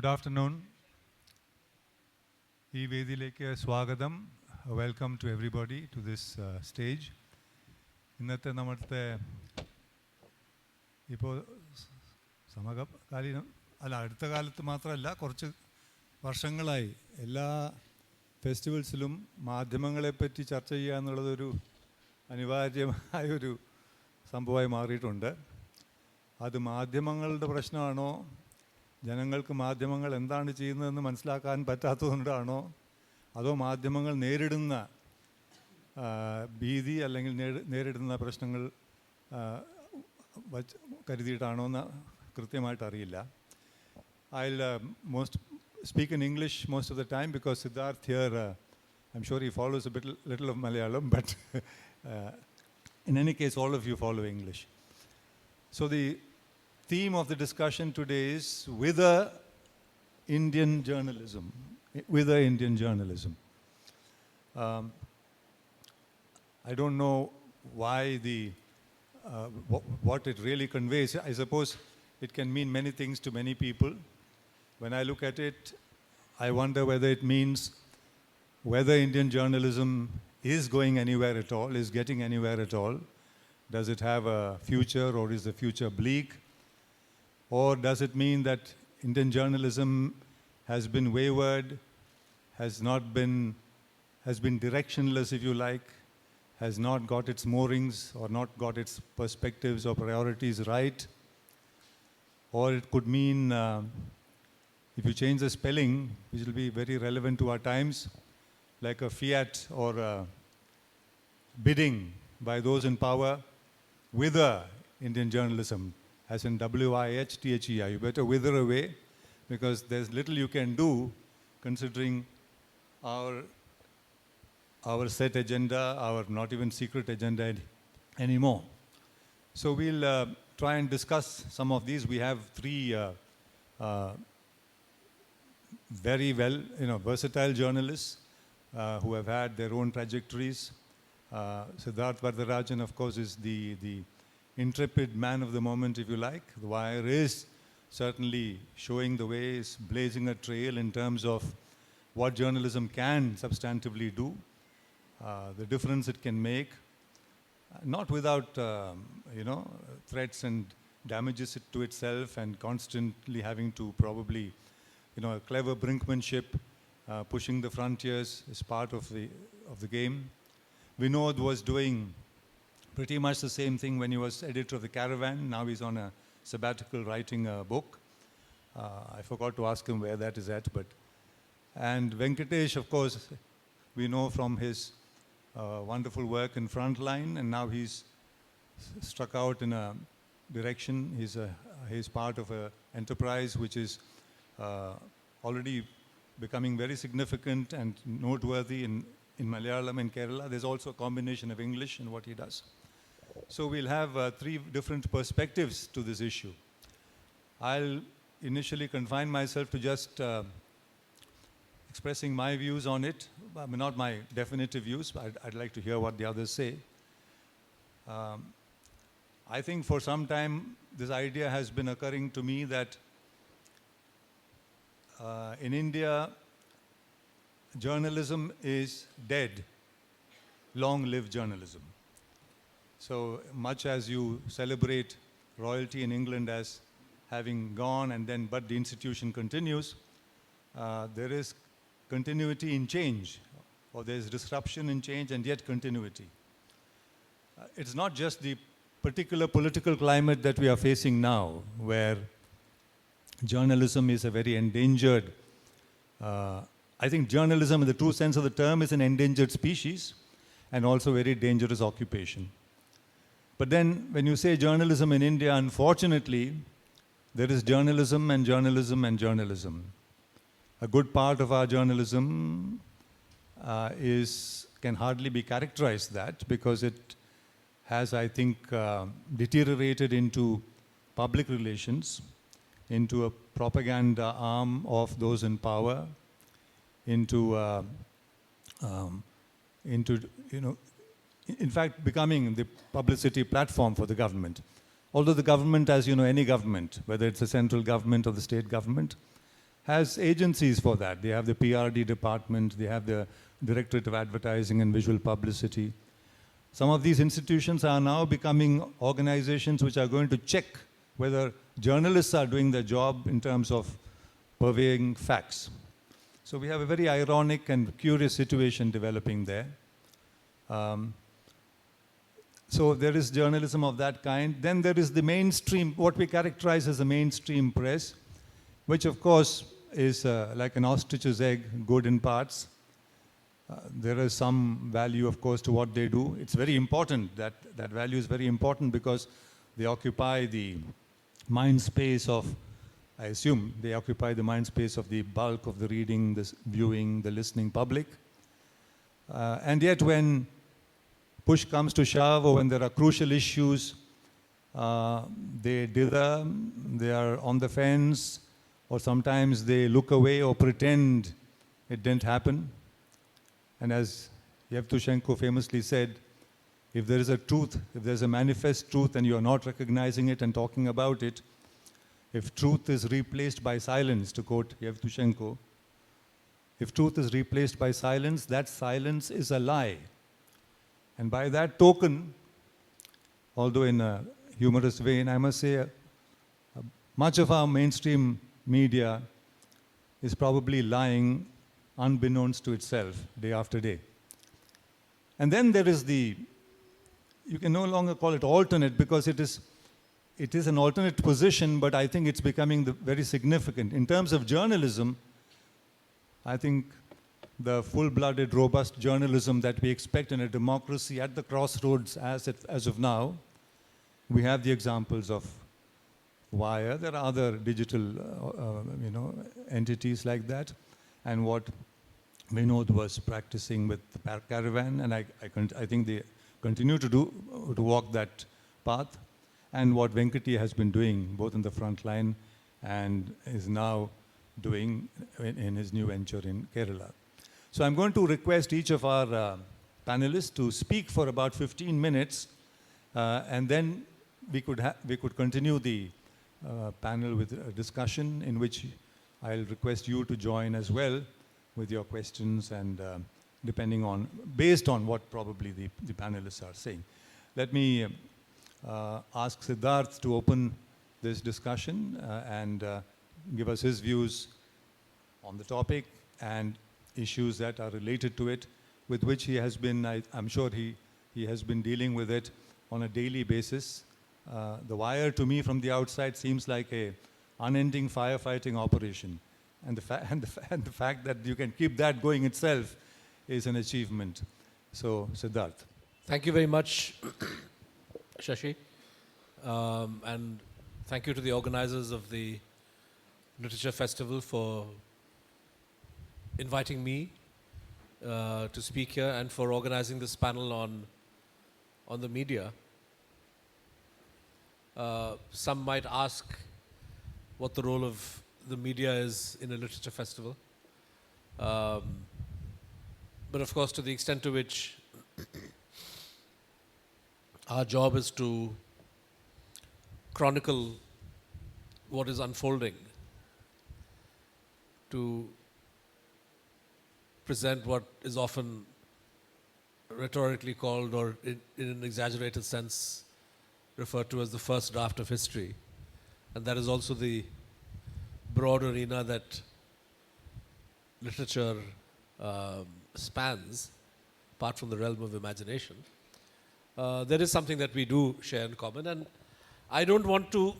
Good afternoon. ഈ വേദിയിലേക്ക് സ്വാഗതം. Welcome to everybody to this stage. ഇന്നത്തെ നമ്മുടെ ഇപ്പോൾ സമകാലീനം അടുത്ത കാലത്ത് മാത്രമല്ല, കുറച്ച് വർഷങ്ങളായി എല്ലാ ഫെസ്റ്റിവൽസിലും മാധ്യമങ്ങളെപ്പറ്റി ചർച്ച ചെയ്യുക എന്നുള്ളതൊരു അനിവാര്യമായൊരു സംഭവമായി മാറിയിട്ടുണ്ട്. അത് മാധ്യമങ്ങളുടെ പ്രശ്നമാണോ, ജനങ്ങൾക്ക് മാധ്യമങ്ങൾ എന്താണ് ചെയ്യുന്നതെന്ന് മനസ്സിലാക്കാൻ പറ്റാത്തതുകൊണ്ടാണോ, അതോ മാധ്യമങ്ങൾ നേരിടുന്ന ഭീതി അല്ലെങ്കിൽ നേരിടുന്ന പ്രശ്നങ്ങൾ കരുതിയിട്ടാണോ എന്ന് കൃത്യമായിട്ട് അറിയില്ല. I'll speak in English most of the time because Siddharth here, I'm sure he follows a little of Malayalam, but in any case all of you follow English. So the theme of the discussion today is Whither Indian Journalism. Whither Indian Journalism. I don't know why what it really conveys. I suppose it can mean many things to many people. When I look at it, I wonder whether it means whether Indian journalism is going anywhere at all, is getting anywhere at all. Does it have a future, or is the future bleak? Or does it mean that Indian journalism has been wayward, has been directionless, if you like, has not got its moorings or not got its perspectives or priorities right? Or it could mean, if you change the spelling, which will be very relevant to our times, like a fiat or a bidding by those in power, whither Indian journalism, as in WIHTHER. You better wither away, because there's little you can do considering our set agenda, our not even secret agenda anymore. So we'll try and discuss some of these. We have three very versatile journalists who have had their own trajectories. Siddharth Varadarajan, of course, is the intrepid man of the moment, if you like. The Wire is certainly showing the way, is blazing a trail in terms of what journalism can substantively do, the difference it can make, not without threats and damages it to itself, and constantly having to probably a clever brinkmanship, pushing the frontiers is part of the game. Vinod was doing pretty much the same thing when he was editor of The Caravan. Now he's on a sabbatical writing a book. I forgot to ask him where that is at. And Venkatesh, of course, we know from his wonderful work in Frontline, and now he's struck out in a direction. He's part of an enterprise which is already becoming very significant and noteworthy in Malayalam and Kerala. There's also a combination of English in what he does. So we'll have three different perspectives to this issue. I'll initially confine myself to just expressing my views on it. I mean, not my definitive views, but I'd like to hear what the others say. I think for some time this idea has been occurring to me that in India, journalism is dead. Long live journalism. So much as you celebrate royalty in England as having gone but the institution continues, there is continuity in change, or there is disruption in change and yet continuity. It's not just the particular political climate that we are facing now, where journalism is a very endangered, I think journalism in the true sense of the term is an endangered species and also very dangerous occupation. But then when you say journalism in India, unfortunately, there is journalism and journalism and journalism. A good part of our journalism can hardly be characterized that, because it has, I think, deteriorated into public relations, into a propaganda arm of those in power, into in fact becoming the publicity platform for the government. Although the government, as you know, any government, whether it's the central government or the state government, has agencies for that. They have the PRD department, they have the Directorate of Advertising and Visual Publicity. Some of these institutions are now becoming organizations which are going to check whether journalists are doing their job in terms of purveying facts. So we have a very ironic and curious situation developing there. So there is journalism of that kind. Then there is the mainstream, what we characterize as the mainstream press, which of course is like an ostrich's egg, good in parts. There is some value, of course, to what they do. It's very important, that value is very important because they occupy the mind space of, I assume, they occupy the mind space of the bulk of the reading, the viewing, the listening public. And yet when push comes to shove, or when there are crucial issues, they dither, they are on the fence, or sometimes they look away or pretend it didn't happen. And as Yevtushenko famously said, if there is a truth, if there's a manifest truth and you are not recognizing it and talking about it, if truth is replaced by silence, to quote Yevtushenko, if truth is replaced by silence, that silence is a lie. And by that token, although in a humorous vein, I must say, much of our mainstream media is probably lying unbeknownst to itself day after day. And then there is the, you can no longer call it alternate because it is an alternate position, but I think it's becoming very significant. In terms of journalism, I think the full-blooded, robust journalism that we expect in a democracy at the crossroads as of now, we have the examples of Wire. There are other digital entities like that. And what Vinod was practicing with the Caravan, and I think they continue to walk that path. And what Venkati has been doing, both in the front line and is now doing in his new venture in Kerala. So I'm going to request each of our panelists to speak for about 15 minutes, and then we could continue the panel with a discussion in which I'll request you to join as well with your questions and based on what probably the panelists are saying. Let me ask Siddharth to open this discussion and give us his views on the topic and issues that are related to it, with which he has been, I'm sure he has been dealing with it on a daily basis. The Wire, to me, from the outside, seems like a unending firefighting operation. And the fact that you can keep that going itself is an achievement. So, Siddharth. Thank you very much, Shashi. And thank you to the organizers of the Literature Festival for inviting me to speak here and for organizing this panel on the media. Some might ask what the role of the media is in a literature festival. But of course, to the extent to which our job is to chronicle what is unfolding, to present what is often rhetorically called, or in an exaggerated sense, referred to as the first draft of history. And that is also the broad arena that literature spans, apart from the realm of imagination. There is something that we do share in common, and I don't want to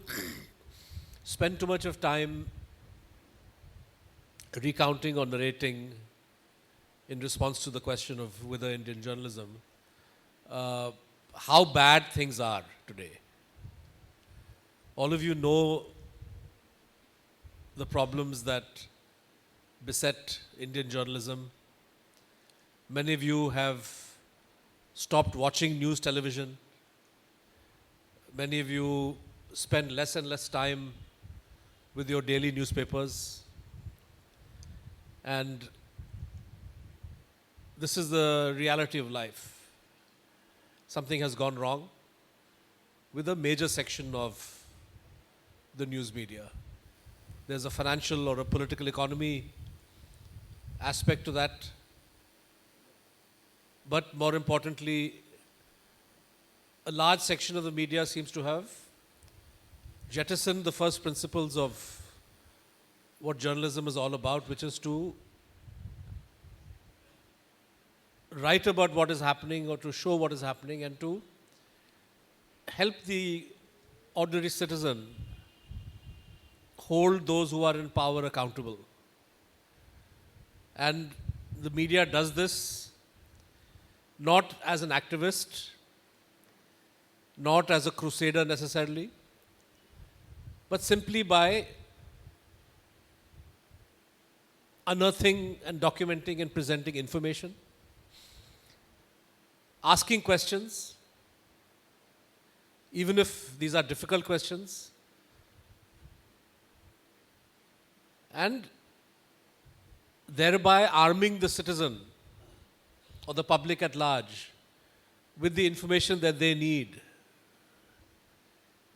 spend too much of time recounting or narrating in response to the question of whether Indian journalism, how bad things are today. All of you know the problems that beset Indian journalism. Many of you have stopped watching news television. Many of you spend less and less time with your daily newspapers. And this is the reality of life. Something has gone wrong with a major section of the news media. there's a financial or a political economy aspect to that. But more importantly, a large section of the media seems to have jettisoned the first principles of what journalism is all about, which is to write about what is happening or to show what is happening and to help the ordinary citizen hold those who are in power accountable. And the media does this not as an activist, not as a crusader necessarily, but simply by unearthing and documenting and presenting information, asking questions, even if these are difficult questions, and thereby arming the citizen or the public at large with the information that they need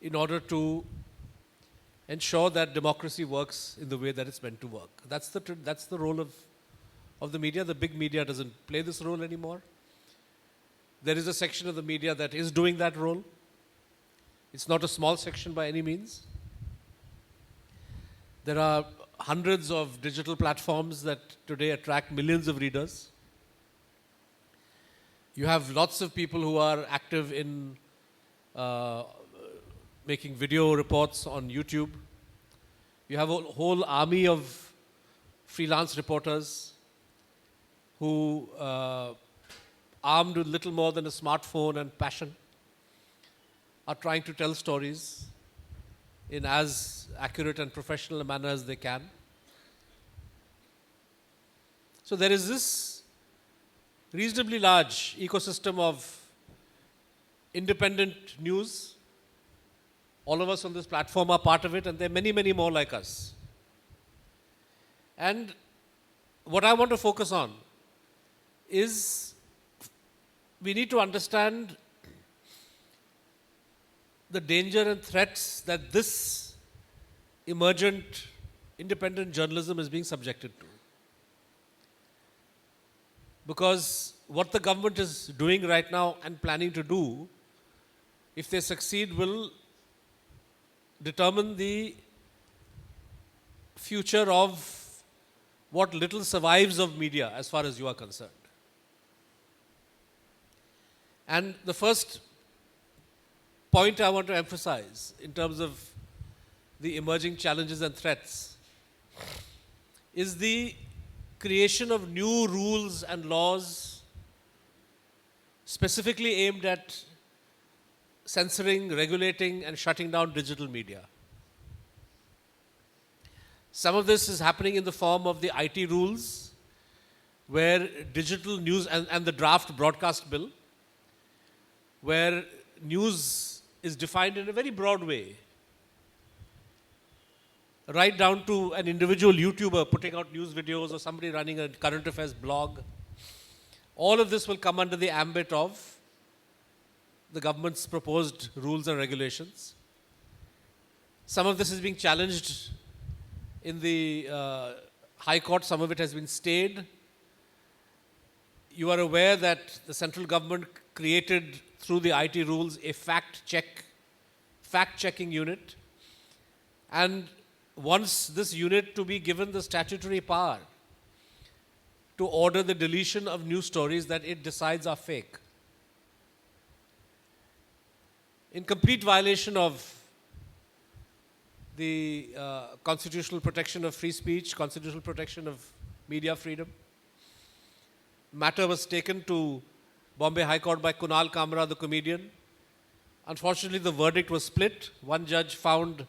in order to ensure that democracy works in the way that it's meant to work. That's the role of the media. The big media doesn't play this role anymore. There is a section of the media that is doing that role. It's not a small section by any means. There are hundreds of digital platforms that today attract millions of readers. You have lots of people who are active in making video reports on YouTube. You have a whole army of freelance reporters who, armed with little more than a smartphone and passion, are trying to tell stories in as accurate and professional a manner as they can. So there is this reasonably large ecosystem of independent news. All of us on this platform are part of it, and there are many, many more like us. And what I want to focus on is we need to understand the danger and threats that this emergent independent journalism is being subjected to. Because what the government is doing right now and planning to do, if they succeed, will determine the future of what little survives of media as far as you are concerned. And the first point I want to emphasize in terms of the emerging challenges and threats is the creation of new rules and laws specifically aimed at censoring, regulating, and shutting down digital media. Some of this is happening in the form of the IT rules, where digital news and the draft broadcast bill, where news is defined in a very broad way, right down to an individual YouTuber putting out news videos or somebody running a current affairs blog. All of this will come under the ambit of the government's proposed rules and regulations. Some of this is being challenged in the High Court. Some of it has been stayed. You are aware that the central government created through the IT rules a fact-checking unit, and wants this unit to be given the statutory power to order the deletion of news stories that it decides are fake. In complete violation of the constitutional protection of free speech, constitutional protection of media freedom, matter was taken to Bombay High Court by Kunal Kamra, the comedian. Unfortunately, the verdict was split. One judge found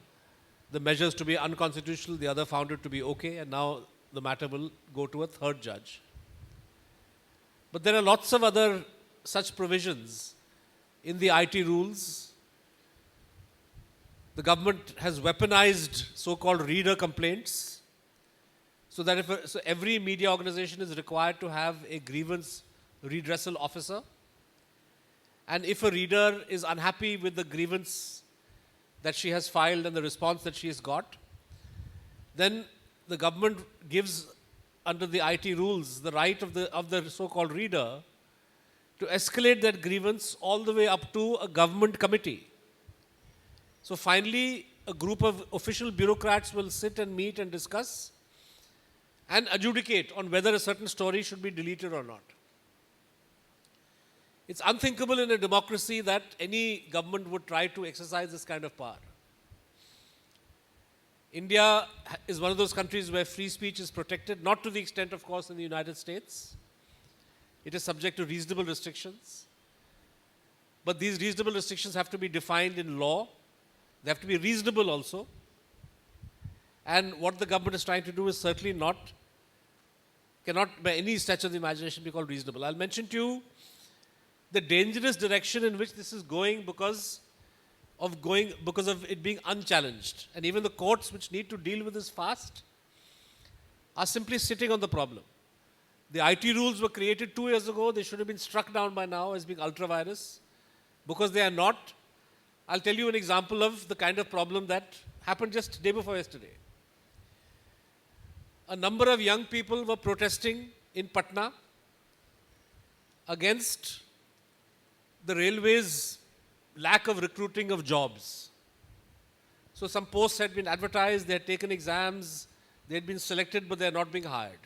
the measures to be unconstitutional, the other found it to be okay, and now the matter will go to a third judge. But there are lots of other such provisions in the IT rules. The government has weaponized so-called reader complaints, so that so every media organization is required to have a grievance redressal officer. And if a reader is unhappy with the grievance that she has filed and the response that she has got, then the government gives, under the IT rules, the right of the so-called reader to escalate that grievance all the way up to a government committee. So finally, a group of official bureaucrats will sit and meet and discuss and adjudicate on whether a certain story should be deleted or not. It's unthinkable in a democracy that any government would try to exercise this kind of power. India is one of those countries where free speech is protected, not to the extent, of course, in the United States. It is subject to reasonable restrictions. But these reasonable restrictions have to be defined in law. They have to be reasonable also. And what the government is trying to do is certainly cannot by any stretch of the imagination be called reasonable. I'll mention to you the dangerous direction in which this is going because of it being unchallenged. And even the courts, which need to deal with this fast, are simply sitting on the problem. The IT rules were created 2 years ago. They should have been struck down by now as being ultra-virus. Because they are not, I'll tell you an example of the kind of problem that happened just day before yesterday. A number of young people were protesting in Patna against the railways' lack of recruiting of jobs. So some posts had been advertised, they had taken exams, they had been selected, but they are not being hired.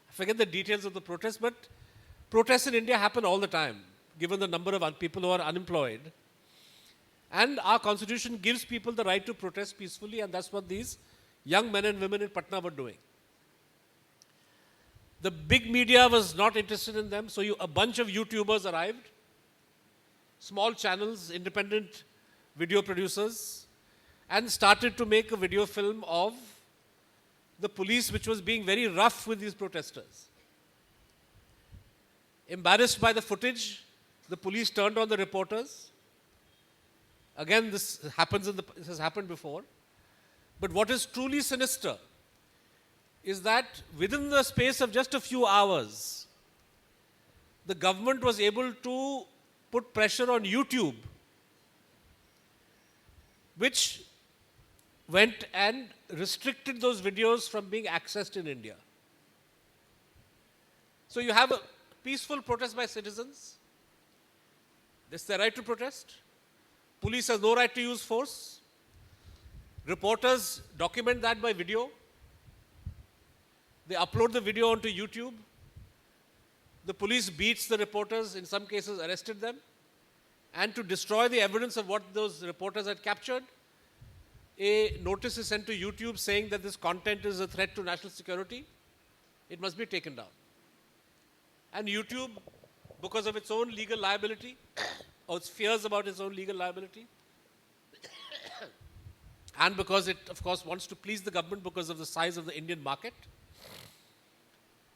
I forget the details of the protest, but protests in India happen all the time, given the number of people who are unemployed. And our constitution gives people the right to protest peacefully, and that's what these young men and women in Patna were doing. The big media was not interested in them, so a bunch of YouTubers arrived, small channels, independent video producers, and started to make a video film of the police, which was being very rough with these protesters. Embarrassed by the footage, the police turned on the reporters. Again, this has happened before. But what is truly sinister is that within the space of just a few hours, the government was able to put pressure on YouTube, which went and restricted those videos from being accessed in India. So you have a peaceful protest by citizens. It's their right to protest. Police has no right to use force. Reporters document that by video. They upload the video onto YouTube. The police beats the reporters, in some cases arrested them. And to destroy the evidence of what those reporters had captured, a notice is sent to YouTube saying that this content is a threat to national security. It must be taken down. And YouTube, because of its own legal liability, or its fears about its own legal liability, and because it, of course, wants to please the government because of the size of the Indian market,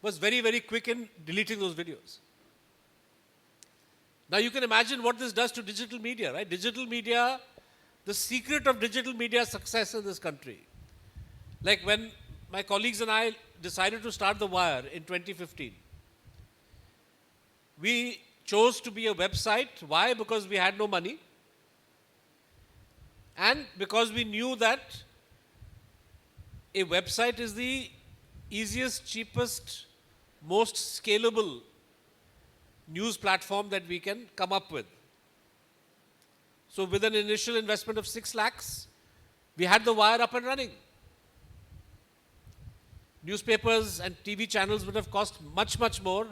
was very, very quick in deleting those videos. Now you can imagine what this does to digital media, right? Digital media, the secret of digital media success in this country. Like when my colleagues and I decided to start The Wire in 2015, we chose to be a website. Why? Because we had no money. And because we knew that a website is the easiest, cheapest, most scalable news platform that we can come up with. So with an initial investment of 6 lakhs, we had The Wire up and running. Newspapers and TV channels would have cost much, much more.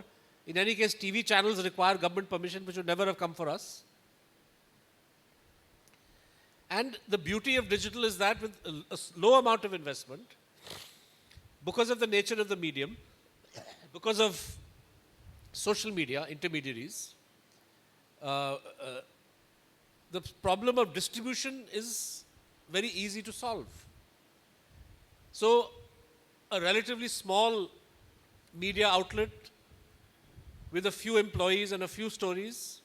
In any case, TV channels require government permission, which would never have come for us. And the beauty of digital is that with a low amount of investment, because of the nature of the medium, because of social media intermediaries, the problem of distribution is very easy to solve. So a relatively small media outlet with a few employees and a few stories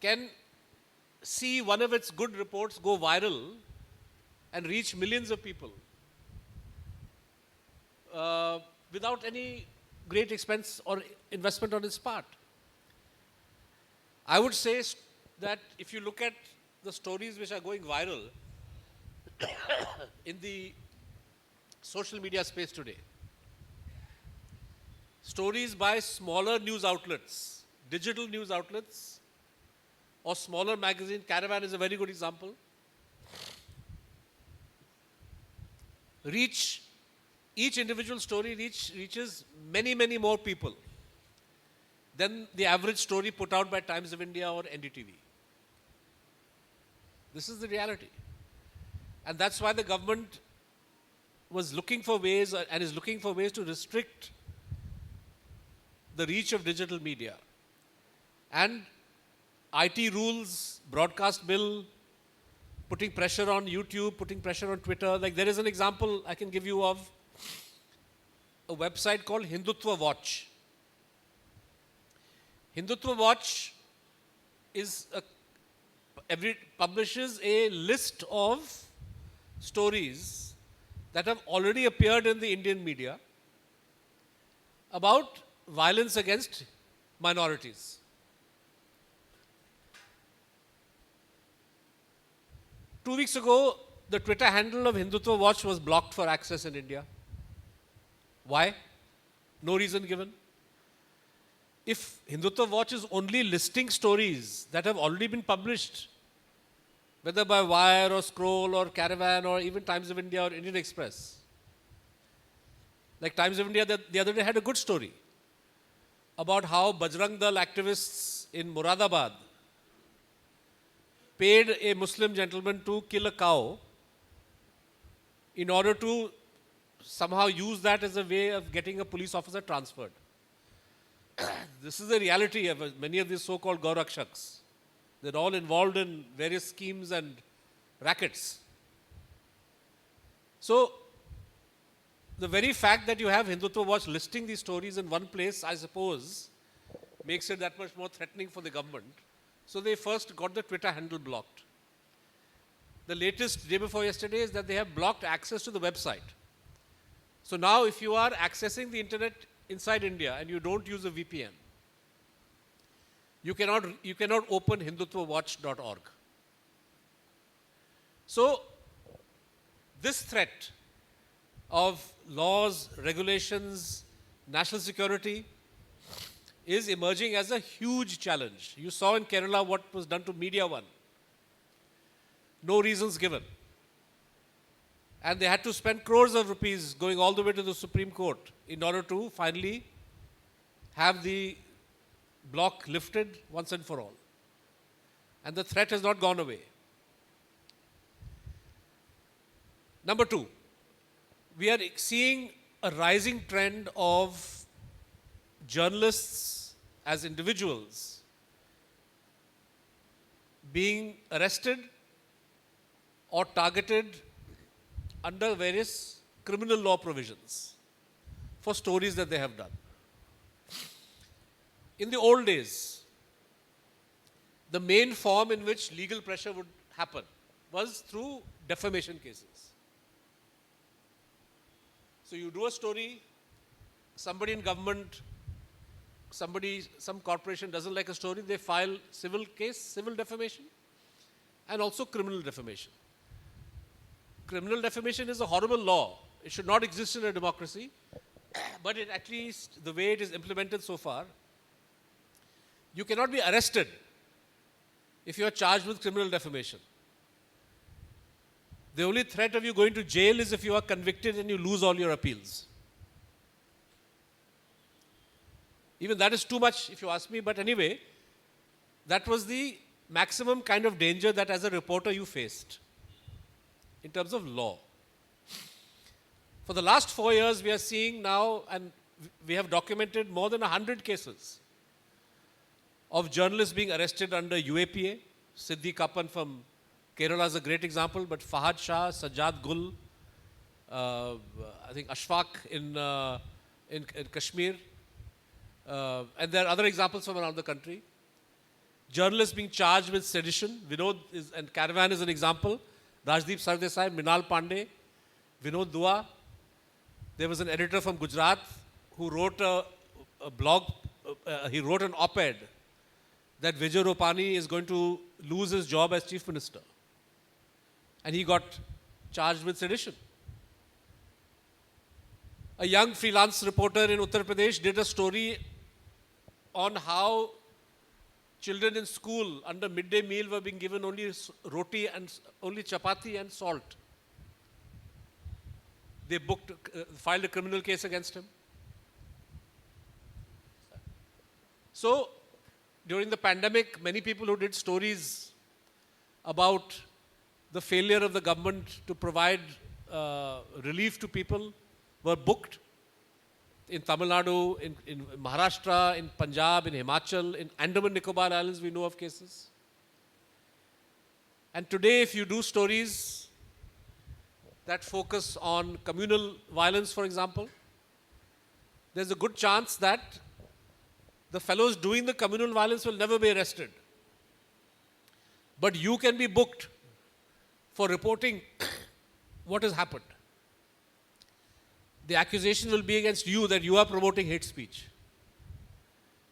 can see one of its good reports go viral and reach millions of people without any great expense or investment on its part. I would say that if you look at the stories which are going viral in the social media space today. Stories by smaller news outlets, digital news outlets, or smaller magazine. Caravan is a very good example. Each individual story reaches many, many more people than the average story put out by Times of India or NDTV. This is the reality. And that's why the government was looking for ways and is looking for ways to restrict the reach of digital media. And IT rules, broadcast bill, putting pressure on YouTube, putting pressure on Twitter. Like there is an example I can give you of a website called Hindutva Watch. Hindutva Watch publishes a list of stories that have already appeared in the Indian media about violence against minorities. 2 weeks ago, the Twitter handle of Hindutva Watch was blocked for access in India. Why? No reason given. If Hindutva Watch is only listing stories that have already been published, whether by Wire or Scroll or Caravan or even Times of India or Indian Express, like Times of India the other day had a good story about how Bajrang Dal activists in Moradabad paid a Muslim gentleman to kill a cow in order to somehow use that as a way of getting a police officer transferred. This is the reality of many of these so-called Gaurakshaks. They're all involved in various schemes and rackets. So, the very fact that you have Hindutva Watch listing these stories in one place, I suppose, makes it that much more threatening for the government. So they first got the Twitter handle blocked. The latest, day before yesterday, is that they have blocked access to the website. So now if you are accessing the internet inside India and you don't use a VPN, you cannot open hindutvawatch.org. So this threat of laws, regulations, national security is emerging as a huge challenge. You saw in Kerala what was done to Media One. No reasons given. And they had to spend crores of rupees going all the way to the Supreme Court in order to finally have the block lifted once and for all. And the threat has not gone away. Number two, we are seeing a rising trend of journalists as individuals being arrested or targeted under various criminal law provisions for stories that they have done. In the old days, the main form in which legal pressure would happen was through defamation cases. So you do a story, somebody in government, some corporation doesn't like a story, they file civil case, civil defamation, and also criminal defamation. Criminal defamation is a horrible law. It should not exist in a democracy, but it, at least the way it is implemented so far, you cannot be arrested if you are charged with criminal defamation. The only threat of you going to jail is if you are convicted and you lose all your appeals. Even that is too much, if you ask me, but anyway, that was the maximum kind of danger that as a reporter you faced in terms of law. For the last 4 years, we are seeing now, and we have documented more than 100 cases of journalists being arrested under UAPA. Siddhi Kappan from Kerala is a great example, but Fahad Shah, Sajjad Gul, I think Ashfaq in Kashmir, and there are other examples from around the country. Journalists being charged with sedition. And Caravan is an example. Rajdeep Sardesai, Minal Pandey, Vinod Dua. There was an editor from Gujarat who wrote a blog, he wrote an op-ed that Vijay Rupani is going to lose his job as chief minister. And he got charged with sedition. a young freelance reporter in Uttar Pradesh did a story on how children in school under midday meal were being given only roti and only chapati and salt. They filed a criminal case against him. So, during the pandemic, many people who did stories about the failure of the government to provide relief to people were booked in Tamil Nadu, in Maharashtra, in Punjab, in Himachal, in Andaman Nicobar Islands, we know of cases. And today, if you do stories that focus on communal violence, for example, there's a good chance that the fellows doing the communal violence will never be arrested. But you can be booked for reporting what has happened. The accusation will be against you that you are promoting hate speech.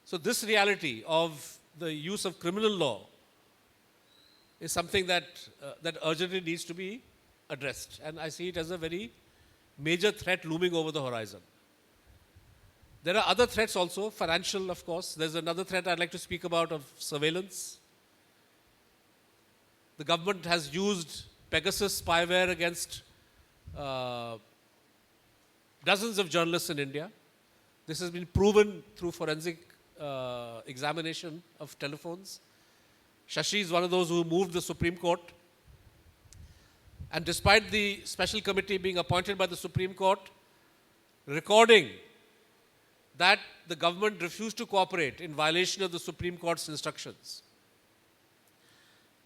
So this reality of the use of criminal law is something that urgently needs to be addressed. And I see it as a very major threat looming over the horizon. There are other threats also, financial, of course. There's another threat I'd like to speak about of surveillance. The government has used Pegasus spyware against dozens of journalists in India. This has been proven through forensic examination of telephones. Shashi is one of those who moved the Supreme Court. And despite the special committee being appointed by the Supreme Court, recording that the government refused to cooperate in violation of the Supreme Court's instructions,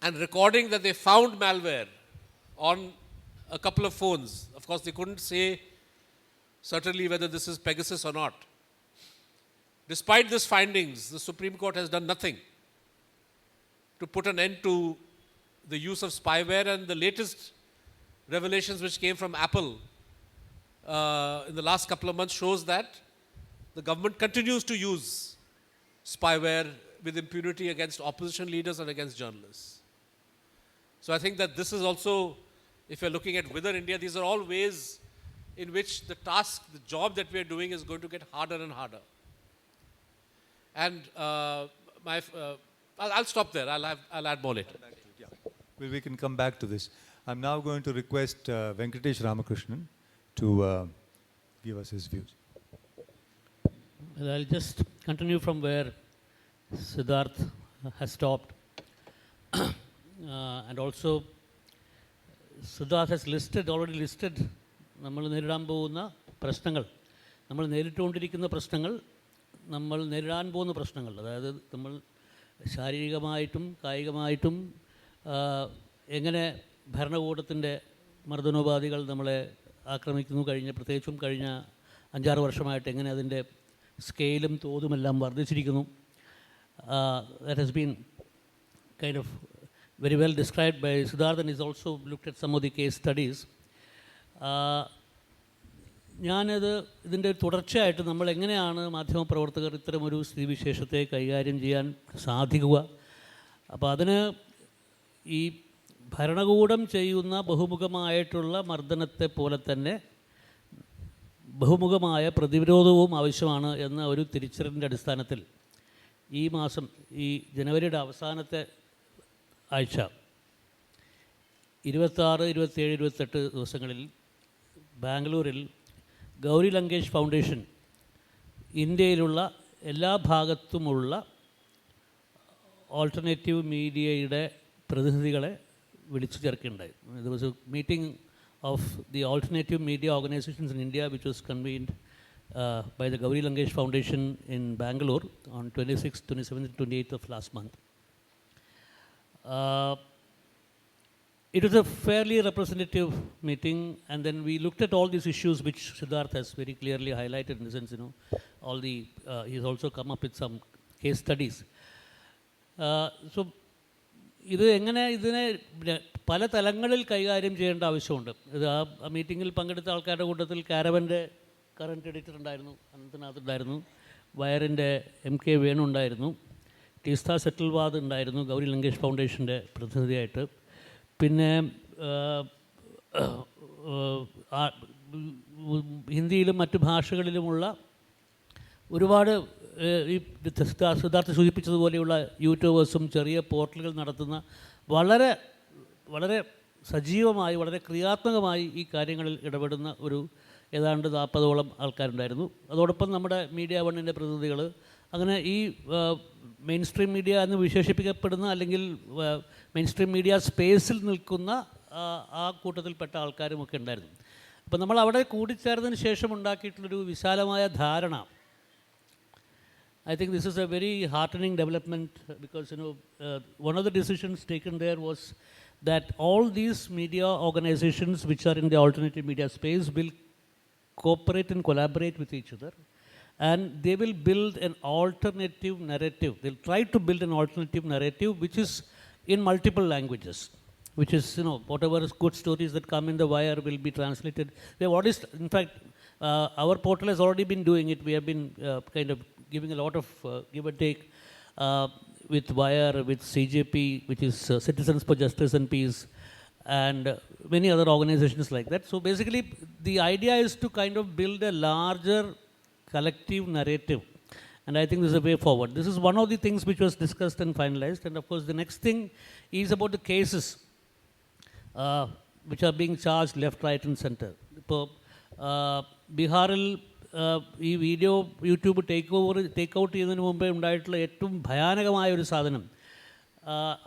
and recording that they found malware on a couple of phones. Of course, they couldn't say certainly whether this is Pegasus or not. Despite these findings, the Supreme Court has done nothing to put an end to the use of spyware, and the latest revelations which came from Apple in the last couple of months shows that the government continues to use spyware with impunity against opposition leaders and against journalists. So I think that this is also, if you're looking at Wither India, these are all ways in which the task, the job that we are doing is going to get harder and harder. And I'll stop there. I'll add more later. Yeah. Well, we can come back to this. I'm now going to request Venkatesh Ramakrishnan to give us his views. Well, I'll just continue from where Siddharth has stopped. And also, Siddharth has already listed നമ്മൾ നേരിടാൻ പോകുന്ന പ്രശ്നങ്ങൾ, നമ്മൾ നേരിട്ടുകൊണ്ടിരിക്കുന്ന പ്രശ്നങ്ങൾ, നമ്മൾ നേരിടാൻ പോകുന്ന പ്രശ്നങ്ങൾ, അതായത് നമ്മൾ ശാരീരികമായിട്ടും കായികമായിട്ടും എങ്ങനെ ഭരണകൂടത്തിൻ്റെ മർദ്ദനോപാധികൾ നമ്മളെ ആക്രമിക്കുന്നു, പ്രത്യേകിച്ചും കഴിഞ്ഞ 5-6 വർഷമായിട്ട് എങ്ങനെ അതിൻ്റെ സ്കെയിലും തോതുമെല്ലാം വർദ്ധിച്ചിരിക്കുന്നു. That has been kind of very well described by Siddharth, and he's also looked at some of the case studies. ഇതിൻ്റെ തുടർച്ചയായിട്ട് നമ്മൾ എങ്ങനെയാണ് മാധ്യമപ്രവർത്തകർ ഇത്തരമൊരു സ്ഥിതിവിശേഷത്തെ കൈകാര്യം ചെയ്യാൻ സാധിക്കുക. അപ്പോൾ അതിന് ഈ ഭരണകൂടം ചെയ്യുന്ന ബഹുമുഖമായിട്ടുള്ള മർദ്ദനത്തെ പോലെ തന്നെ ബഹുമുഖമായ പ്രതിരോധവും ആവശ്യമാണ് എന്ന ഒരു തിരിച്ചറിവിൻ്റെ അടിസ്ഥാനത്തിൽ ഈ മാസം, ഈ ജനുവരിയുടെ അവസാനത്തെ ആഴ്ച 26, 27, 28 ദിവസങ്ങളിൽ ബാംഗ്ലൂരിൽ ഗൗരി ലങ്കേഷ് ഫൗണ്ടേഷൻ ഇന്ത്യയിലുള്ള എല്ലാ ഭാഗത്തുമുള്ള ഓൾട്ടർനേറ്റീവ് മീഡിയയുടെ പ്രതിനിധികളെ വിളിച്ചു ചേർക്കുകയുണ്ടായി. There was a meeting of the alternative media organizations in India which was convened by the Gauri Lankesh Foundation in Bangalore on 26th, 27th and 28th of last month. It was a fairly representative meeting, and then we looked at all these issues which Siddharth has very clearly highlighted, in the sense, he's also come up with some case studies. So, ഇതിനെ പല തലങ്ങളിൽ കൈകാര്യം ചെയ്യേണ്ട ആവശ്യമുണ്ട്. ഇത് ആ മീറ്റിങ്ങിൽ പങ്കെടുത്ത ആൾക്കാരുടെ കൂട്ടത്തിൽ കാരവൻ്റെ കറണ്ട് എഡിറ്റർ ഉണ്ടായിരുന്നു, അനന്തനാഥ് ഉണ്ടായിരുന്നു, വയറിൻ്റെ MK വേണു ഉണ്ടായിരുന്നു, ടീസ്ത സെറ്റിൽവാദ് ഉണ്ടായിരുന്നു ഗൗരി ലങ്കേഷ് ഫൗണ്ടേഷൻ്റെ പ്രതിനിധിയായിട്ട്. പിന്നെ ഹിന്ദിയിലും മറ്റു ഭാഷകളിലുമുള്ള ഒരുപാട് ഈ സിദ്ധാർത്ഥ സൂചിപ്പിച്ചതുപോലെയുള്ള യൂട്യൂബേഴ്സും ചെറിയ പോർട്ടലുകൾ നടത്തുന്ന വളരെ വളരെ സജീവമായി വളരെ ക്രിയാത്മകമായി ഈ കാര്യങ്ങളിൽ ഇടപെടുന്ന ഒരു ഏതാണ്ട് 40ഓളം ആൾക്കാരുണ്ടായിരുന്നു. അതോടൊപ്പം നമ്മുടെ മീഡിയ വണ്ണിൻ്റെ പ്രതിനിധികൾ, അങ്ങനെ ഈ മെയിൻ സ്ട്രീം മീഡിയ എന്ന് വിശേഷിപ്പിക്കപ്പെടുന്ന അല്ലെങ്കിൽ മെയിൻ സ്ട്രീം മീഡിയ സ്പേസിൽ നിൽക്കുന്ന ആ കൂട്ടത്തിൽപ്പെട്ട ആൾക്കാരുമൊക്കെ ഉണ്ടായിരുന്നു. അപ്പോൾ നമ്മൾ അവിടെ കൂടിച്ചേർന്നതിന് ശേഷം ഉണ്ടാക്കിയിട്ടുള്ളൊരു വിശാലമായ ധാരണ, I think this is a very heartening development because one of the decisions taken there was that all these media organizations which are in the alternative media space will cooperate and collaborate with each other, and they will build an alternative narrative. They'll try to build an alternative narrative which is in multiple languages, which is, whatever good stories that come in the wire will be translated. In fact, our portal has already been doing it. We have been kind of giving a lot of give and take with Wire, with CJP, which is Citizens for Justice and Peace, and many other organizations like that. So basically, the idea is to kind of build a larger collective narrative, and I think this is a way forward. This is one of the things which was discussed and finalized, and of course, the next thing is about the cases which are being charged left, right, and center. ബീഹാറിൽ ഈ video YouTube take out ചെയ്യുന്നതിന് മുമ്പേ ഉണ്ടായിട്ടുള്ള ഏറ്റവും ഭയാനകമായ ഒരു സാധനം,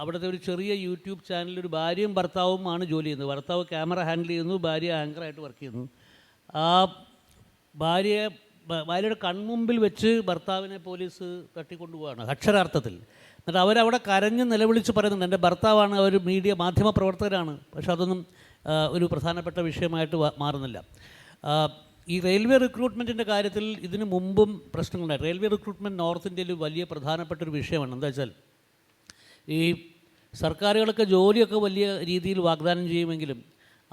അവിടുത്തെ ഒരു ചെറിയ യൂട്യൂബ് ചാനലിൽ ഒരു ഭാര്യയും ഭർത്താവുമാണ് ജോലി ചെയ്യുന്നത്. ഭർത്താവ് ക്യാമറ ഹാൻഡിൽ ചെയ്യുന്നു, ഭാര്യ ആങ്കറായിട്ട് വർക്ക് ചെയ്യുന്നു. ആ ഭാര്യയുടെ കൺമുമ്പിൽ വെച്ച് ഭർത്താവിനെ പോലീസ് തട്ടിക്കൊണ്ടുപോവാണ് അക്ഷരാർത്ഥത്തിൽ. എന്നിട്ട് അവരവിടെ കരഞ്ഞ് നിലവിളിച്ച് പറയുന്നുണ്ട്, എൻ്റെ ഭർത്താവാണ്, അവർ മാധ്യമ പ്രവർത്തകരാണ്. പക്ഷെ അതൊന്നും ഒരു പ്രധാനപ്പെട്ട വിഷയമായിട്ട് മാറുന്നില്ല. ഈ റെയിൽവേ റിക്രൂട്ട്മെൻറ്റിൻ്റെ കാര്യത്തിൽ ഇതിനു മുമ്പും പ്രശ്നങ്ങളുണ്ടായി. റെയിൽവേ റിക്രൂട്ട്മെൻറ്റ് നോർത്ത് ഇന്ത്യയിൽ വലിയ പ്രധാനപ്പെട്ടൊരു വിഷയമാണ്. എന്താ വെച്ചാൽ ഈ സർക്കാരുകളൊക്കെ ജോലിയൊക്കെ വലിയ രീതിയിൽ വാഗ്ദാനം ചെയ്യുമെങ്കിലും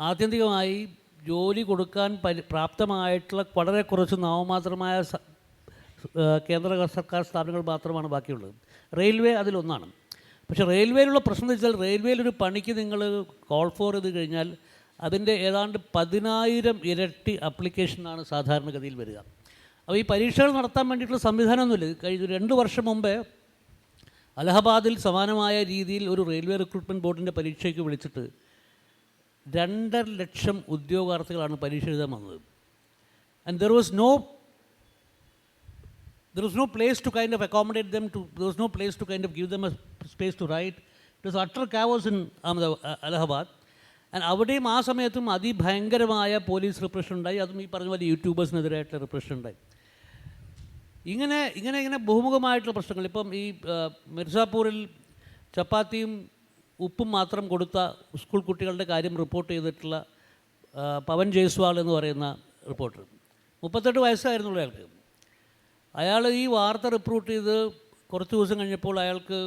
ആത്യന്തികമായി ജോലി കൊടുക്കാൻ പ്രാപ്തമായിട്ടുള്ള വളരെ കുറച്ച് നാമമാത്രമായ കേന്ദ്ര സർക്കാർ സ്ഥാപനങ്ങൾ മാത്രമാണ് ബാക്കിയുള്ളത്. റെയിൽവേ അതിലൊന്നാണ്. പക്ഷേ റെയിൽവേയിലുള്ള പ്രശ്നം എന്ന് വെച്ചാൽ റെയിൽവേയിലൊരു പണിക്ക് നിങ്ങൾ കോൾ ഫോർ ചെയ്ത് കഴിഞ്ഞാൽ അതിൻ്റെ ഏതാണ്ട് 10,000 ഇരട്ടി അപ്ലിക്കേഷനാണ് സാധാരണഗതിയിൽ വരിക. അപ്പോൾ ഈ പരീക്ഷകൾ നടത്താൻ വേണ്ടിയിട്ടുള്ള സംവിധാനമൊന്നുമില്ല. കഴിഞ്ഞ 2 വർഷം മുമ്പേ അലഹബാദിൽ സമാനമായ രീതിയിൽ ഒരു റെയിൽവേ റിക്രൂട്ട്മെൻറ്റ് ബോർഡിൻ്റെ പരീക്ഷയ്ക്ക് വിളിച്ചിട്ട് 2.5 ലക്ഷം ഉദ്യോഗാർത്ഥികളാണ് പരീക്ഷ എഴുതാൻ വന്നത്. And there was no place to kind of accommodate them, there was no place to kind of give them a space to write. It was utter chaos in Allahabad. And അവിടെയും ആ സമയത്തും അതിഭയങ്കരമായ പോലീസ് റിപ്രഷൻ ഉണ്ടായി. അതും ഈ പറഞ്ഞ പോലെ യൂട്യൂബേഴ്സിനെതിരായിട്ടുള്ള repression ഉണ്ടായി. ഇങ്ങനെ ബഹുമുഖമായിട്ടുള്ള പ്രശ്നങ്ങൾ. ഇപ്പം ഈ മിർസാപൂരിൽ ചപ്പാത്തിയും ഉപ്പും മാത്രം കൊടുത്ത സ്കൂൾ കുട്ടികളുടെ കാര്യം റിപ്പോർട്ട് ചെയ്തിട്ടുള്ള പവൻ ജയ്സ്വാൾ എന്ന് പറയുന്ന റിപ്പോർട്ടർ, 38 വയസ്സായിരുന്നുള്ള അയാൾക്ക്. അയാൾ ഈ വാർത്ത റിപ്പോർട്ട് ചെയ്ത് കുറച്ച് ദിവസം കഴിഞ്ഞപ്പോൾ അയാൾക്ക്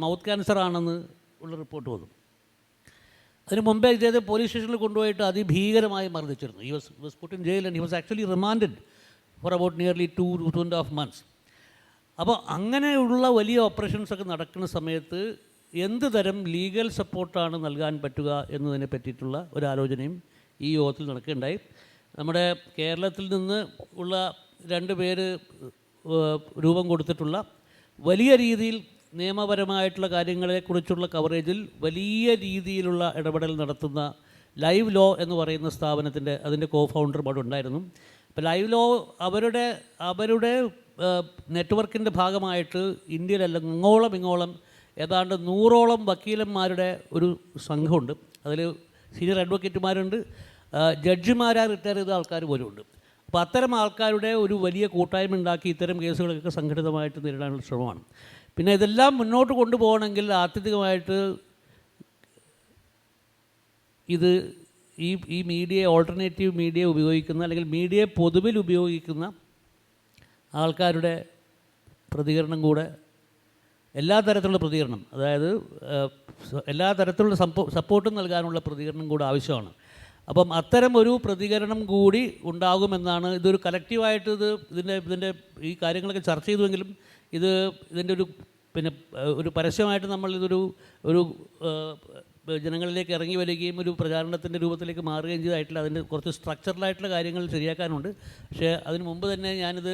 മൗത്ത് ക്യാൻസർ ആണെന്ന് ഉള്ള റിപ്പോർട്ട് വന്നു. അതിന് മുമ്പേ ഇദ്ദേഹത്തെ പോലീസ് സ്റ്റേഷനിൽ കൊണ്ടുപോയിട്ട് അതിഭീകരമായി മർദ്ദിച്ചിരുന്നു. he was put in jail and he was actually remanded for about nearly 2.5 months. അപ്പോൾ അങ്ങനെയുള്ള വലിയ ഓപ്പറേഷൻസൊക്കെ നടക്കുന്ന സമയത്ത് എന്ത് തരം ലീഗൽ സപ്പോർട്ടാണ് നൽകാൻ പറ്റുക എന്നതിനെ പറ്റിയിട്ടുള്ള ഒരാലോചനയും ഈ യോഗത്തിൽ നടക്കുകയുണ്ടായി. നമ്മുടെ കേരളത്തിൽ നിന്ന് ഉള്ള 2 പേര് രൂപം കൊടുത്തിട്ടുള്ള വലിയ രീതിയിൽ നിയമപരമായിട്ടുള്ള കാര്യങ്ങളെക്കുറിച്ചുള്ള കവറേജിൽ വലിയ രീതിയിലുള്ള ഇടപെടൽ നടത്തുന്ന ലൈവ് ലോ എന്ന് പറയുന്ന അതിൻ്റെ കോ ഫൗണ്ടർ ബോർഡ് ഉണ്ടായിരുന്നു. അപ്പോൾ ലൈവ് ലോ അവരുടെ നെറ്റ്വർക്കിൻ്റെ ഭാഗമായിട്ട് ഇന്ത്യയിലല്ല ഇങ്ങോളം ഏതാണ്ട് 100ഓളം വക്കീലന്മാരുടെ ഒരു സംഘമുണ്ട്. അതിൽ സീനിയർ അഡ്വക്കേറ്റുമാരുണ്ട്, ജഡ്ജിമാരായി റിട്ടയർ ചെയ്ത ആൾക്കാർ പോലുമുണ്ട്. അപ്പോൾ അത്തരം ആൾക്കാരുടെ ഒരു വലിയ കൂട്ടായ്മ ഉണ്ടാക്കി ഇത്തരം കേസുകളൊക്കെ സംഘടിതമായിട്ട് നേരിടാനുള്ള ശ്രമമാണ്. പിന്നെ ഇതെല്ലാം മുന്നോട്ട് കൊണ്ടുപോകണമെങ്കിൽ ആത്യന്തികമായിട്ട് ഈ മീഡിയ ഓൾട്ടർനേറ്റീവ് മീഡിയ ഉപയോഗിക്കുന്ന അല്ലെങ്കിൽ മീഡിയ പൊതുവിൽ ഉപയോഗിക്കുന്ന ആൾക്കാരുടെ പ്രതികരണം കൂടെ, എല്ലാ തരത്തിലുള്ള പ്രതികരണം, അതായത് എല്ലാ തരത്തിലുള്ള സപ്പോർട്ടും നൽകാനുള്ള പ്രതികരണം കൂടെ ആവശ്യമാണ്. അപ്പം അത്തരം ഒരു പ്രതികരണം കൂടി ഉണ്ടാകുമെന്നാണ്. ഇതൊരു കലക്റ്റീവായിട്ട് ഇതിൻ്റെ ഈ കാര്യങ്ങളൊക്കെ ചർച്ച ചെയ്തുവെങ്കിലും ഇതിൻ്റെ ഒരു പരസ്യമായിട്ട് നമ്മൾ ഇതൊരു ജനങ്ങളിലേക്ക് ഇറങ്ങി വരികയും ഒരു പ്രചാരണത്തിൻ്റെ രൂപത്തിലേക്ക് മാറുകയും ചെയ്തതായിട്ടുള്ള അതിൻ്റെ കുറച്ച് സ്ട്രക്ചറലായിട്ടുള്ള കാര്യങ്ങൾ ശരിയാക്കാനുണ്ട്. പക്ഷേ അതിന് മുമ്പ് തന്നെ ഞാനിത്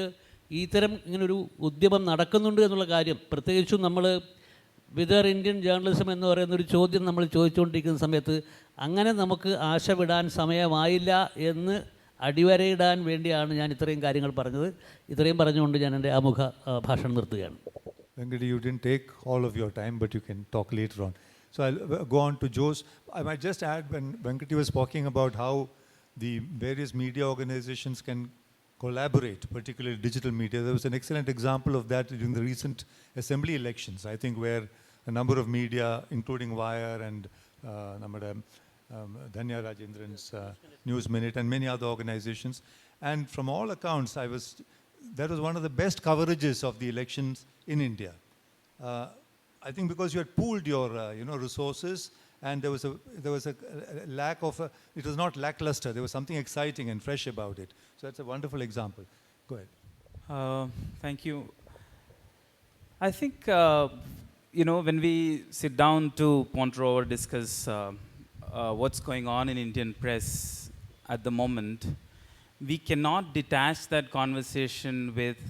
ഇത്തരം ഇങ്ങനൊരു ഉദ്യമം നടക്കുന്നുണ്ട് എന്നുള്ള കാര്യം, പ്രത്യേകിച്ചും നമ്മൾ വിതർ ഇന്ത്യൻ ജേർണലിസം എന്ന് പറയുന്നൊരു ചോദ്യം നമ്മൾ ചോദിച്ചുകൊണ്ടിരിക്കുന്ന സമയത്ത് അങ്ങനെ നമുക്ക് ആശ വിടാൻ സമയമായില്ല എന്ന് അടിവരയിടാൻ വേണ്ടിയാണ് ഞാൻ ഇത്രയും കാര്യങ്ങൾ പറഞ്ഞത്. ഇത്രയും പറഞ്ഞുകൊണ്ട് ഞാൻ എൻ്റെ ആമുഖ ഭാഷണം നിർത്തുകയാണ്. Venkati, you didn't take all of your time, but you can talk later on. So I'll go on to Joe's. I might just add, when Venkati was talking about how the various media organizations can collaborate, particularly digital media, there was an excellent example of that during the recent assembly elections, I think, where a number of media, including Wire and Dhanya Rajendran's News Minute and many other organizations. And from all accounts, that was one of the best coverages of the elections in India. I think because you had pooled your resources, and there was a lack of it was not lackluster. There was something exciting and fresh about it. So that's a wonderful example. Go ahead. Thank you. I think when we sit down to ponder over, discuss what's going on in Indian press at the moment, we cannot detach that conversation with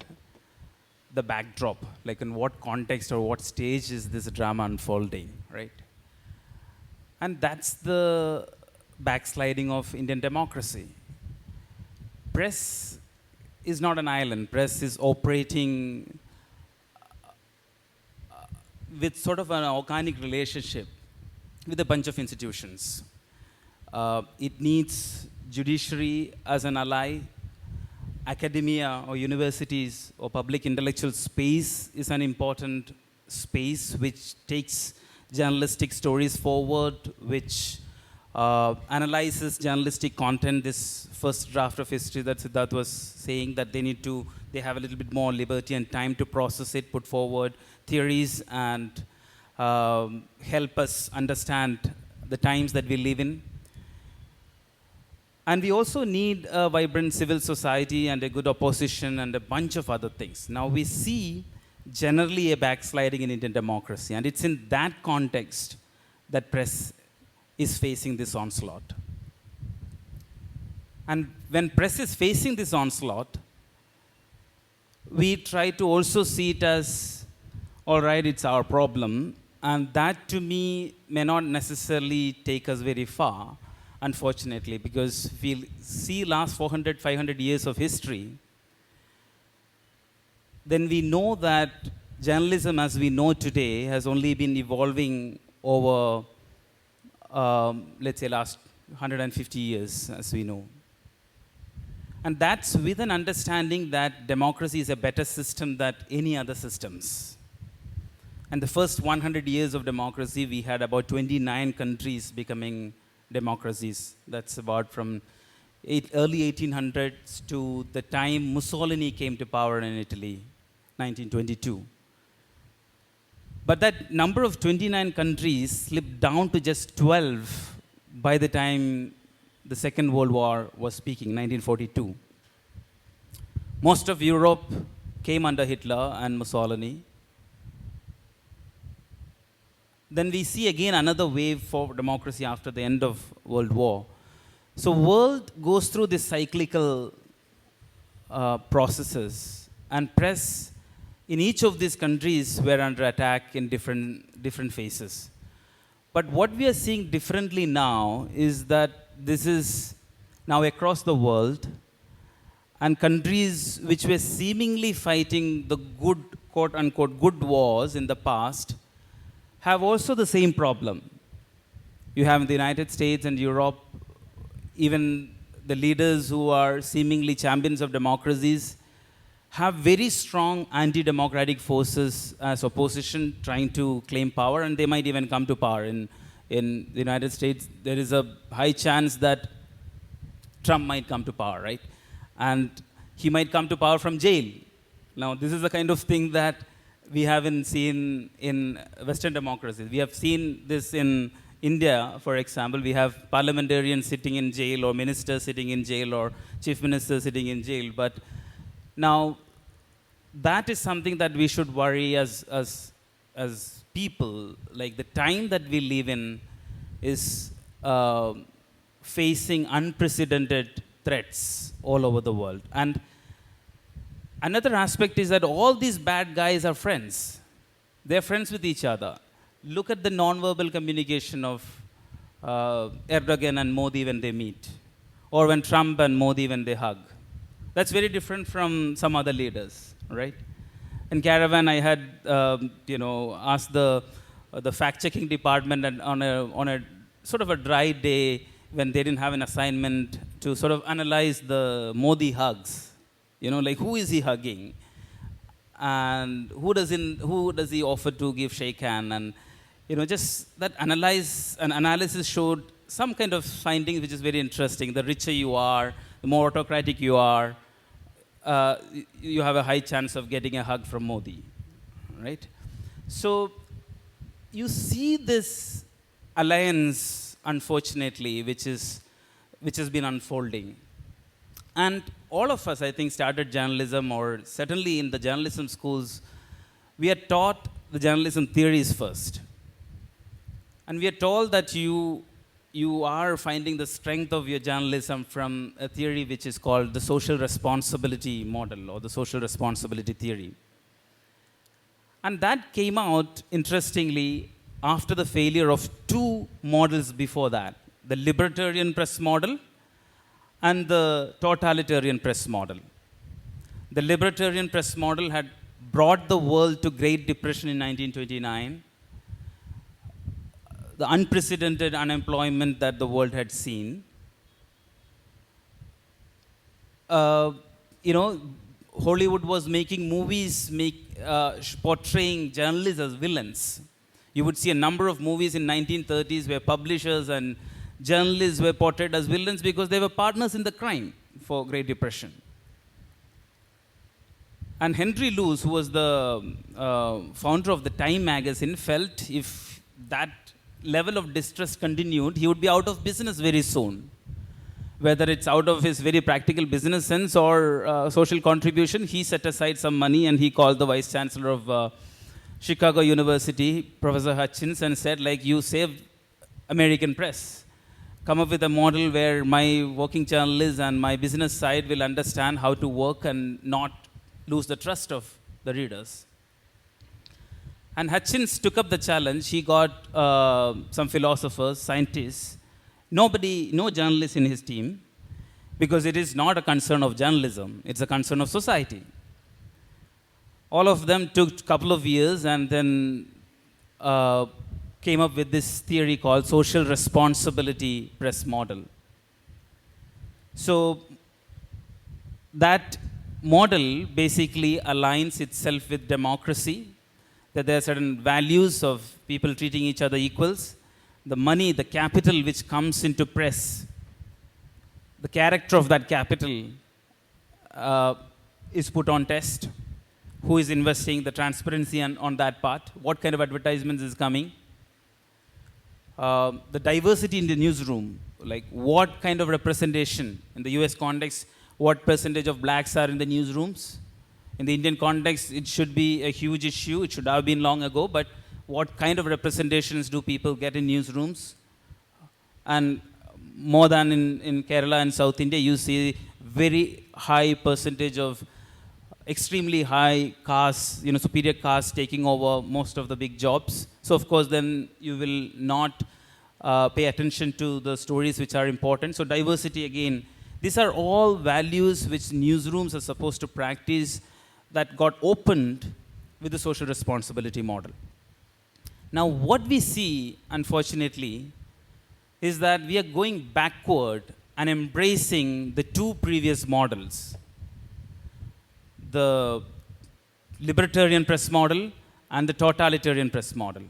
the backdrop, like in what context or what stage is this drama unfolding, right? And that's the backsliding of Indian democracy. Press is not an island. Press is operating with sort of an organic relationship with a bunch of institutions. It needs judiciary as an ally. Academia or universities or public intellectual space is an important space which takes journalistic stories forward, which analyzes journalistic content. This first draft of history that Siddharth was saying, that they have a little bit more liberty and time to process it, put forward theories and help us understand the times that we live in. And we also need a vibrant civil society and a good opposition and a bunch of other things. Now we see generally a backsliding in Indian democracy, and it's in that context that press is facing this onslaught. And when press is facing this onslaught, we try to also see it as, all right, it's our problem, and that to me may not necessarily take us very far, unfortunately, because if we see last 400, 500 years of history, then we know that journalism as we know today has only been evolving over, let's say, last 150 years, as we know. And that's with an understanding that democracy is a better system than any other systems. And the first 100 years of democracy, we had about 29 countries becoming democracies. That's about from early 1800s to the time Mussolini came to power in Italy, 1922. But that number of 29 countries slipped down to just 12 by the time the Second World War was speaking, 1942. Most of Europe came under Hitler and Mussolini. Then we see again another wave for democracy after the end of World War. So world goes through this cyclical processes, and press in each of these countries were under attack in different phases. But what we are seeing differently now is that this is now across the world, and countries which were seemingly fighting the good, quote unquote, good wars in the past have also the same problem. You have in the United States and Europe, even the leaders who are seemingly champions of democracies have very strong anti-democratic forces as opposition trying to claim power, and they might even come to power. In the United States, there is a high chance that Trump might come to power, right? And he might come to power from jail. Now, this is the kind of thing that we haven't seen in Western democracies. We have seen this in India, for example. We have parliamentarians sitting in jail, or ministers sitting in jail, or chief ministers sitting in jail. But now, that is something that we should worry as people. Like, the time that we live in is facing unprecedented threats all over the world. And another aspect is that all these bad guys are friends. They're friends with each other. Look at the non-verbal communication of Erdogan and Modi when they meet, or when Trump and Modi when they hug. That's very different from some other leaders, right? In Caravan, I had asked the fact-checking department and on a sort of a dry day when they didn't have an assignment to sort of analyze the Modi hugs. Like who is he hugging, and who does he offer to give shake hand, and just that analysis showed some kind of findings which is very interesting. The richer you are, the more autocratic you are, you have a high chance of getting a hug from Modi, right? So you see this alliance, unfortunately, which has been unfolding. And all of us, I think, started journalism, or certainly in the journalism schools, we are taught the journalism theories first. And we are told that you are finding the strength of your journalism from a theory which is called the social responsibility model, or the social responsibility theory. And that came out, interestingly, after the failure of two models before that, the libertarian press model and the totalitarian press model. The libertarian press model had brought the world to Great Depression in 1929, the unprecedented unemployment that the world had seen. Hollywood was making movies portraying journalists as villains. You would see a number of movies in 1930s where publishers and journalists were portrayed as villains because they were partners in the crime for Great Depression. And Henry Luce, who was the founder of the Time magazine, felt if that level of distress continued, he would be out of business very soon. Whether it's out of his very practical business sense or social contribution, he set aside some money and he called the vice chancellor of Chicago University, Professor Hutchins, and said, like, you saved American press. Come up with a model where my working journalists and my business side will understand how to work and not lose the trust of the readers. And Hutchins took up the challenge. He got some philosophers, scientists, no journalists in his team, because it is not a concern of journalism, it's a concern of society. All of them took a couple of years and then came up with this theory called social responsibility press model. So that model basically aligns itself with democracy, that there are certain values of people treating each other equals. The money, the capital which comes into press, the character of that capital is put on test. Who is investing, the transparency on that part, what kind of advertisements is coming. The diversity in the newsroom, like what kind of representation in the US context, what percentage of blacks are in the newsrooms. In the Indian context, it should be a huge issue. It should have been long ago, but what kind of representations do people get in newsrooms? And more than in Kerala and South India, you see very high percentage of extremely high castes, superior castes taking over most of the big jobs. So of course, then you will not pay attention to the stories which are important. So diversity, again, these are all values which newsrooms are supposed to practice that got opened with the social responsibility model. Now, what we see, unfortunately, is that we are going backward and embracing the two previous models, the libertarian press model and the totalitarian press model.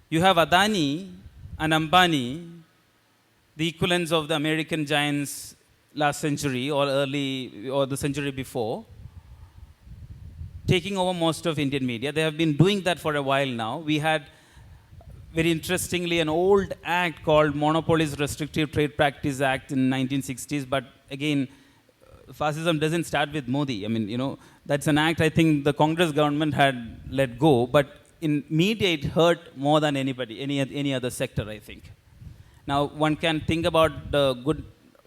You have Adani and Ambani, the equivalents of the American giants last century or the century before, taking over most of Indian media. They have been doing that for a while now. We had, very interestingly, an old act called Monopolies Restrictive Trade Practice Act in 1960s, but again, fascism doesn't start with Modi. That's an act I think the Congress government had let go, but in media, it hurt more than anybody, any other sector, I think. Now, one can think about the good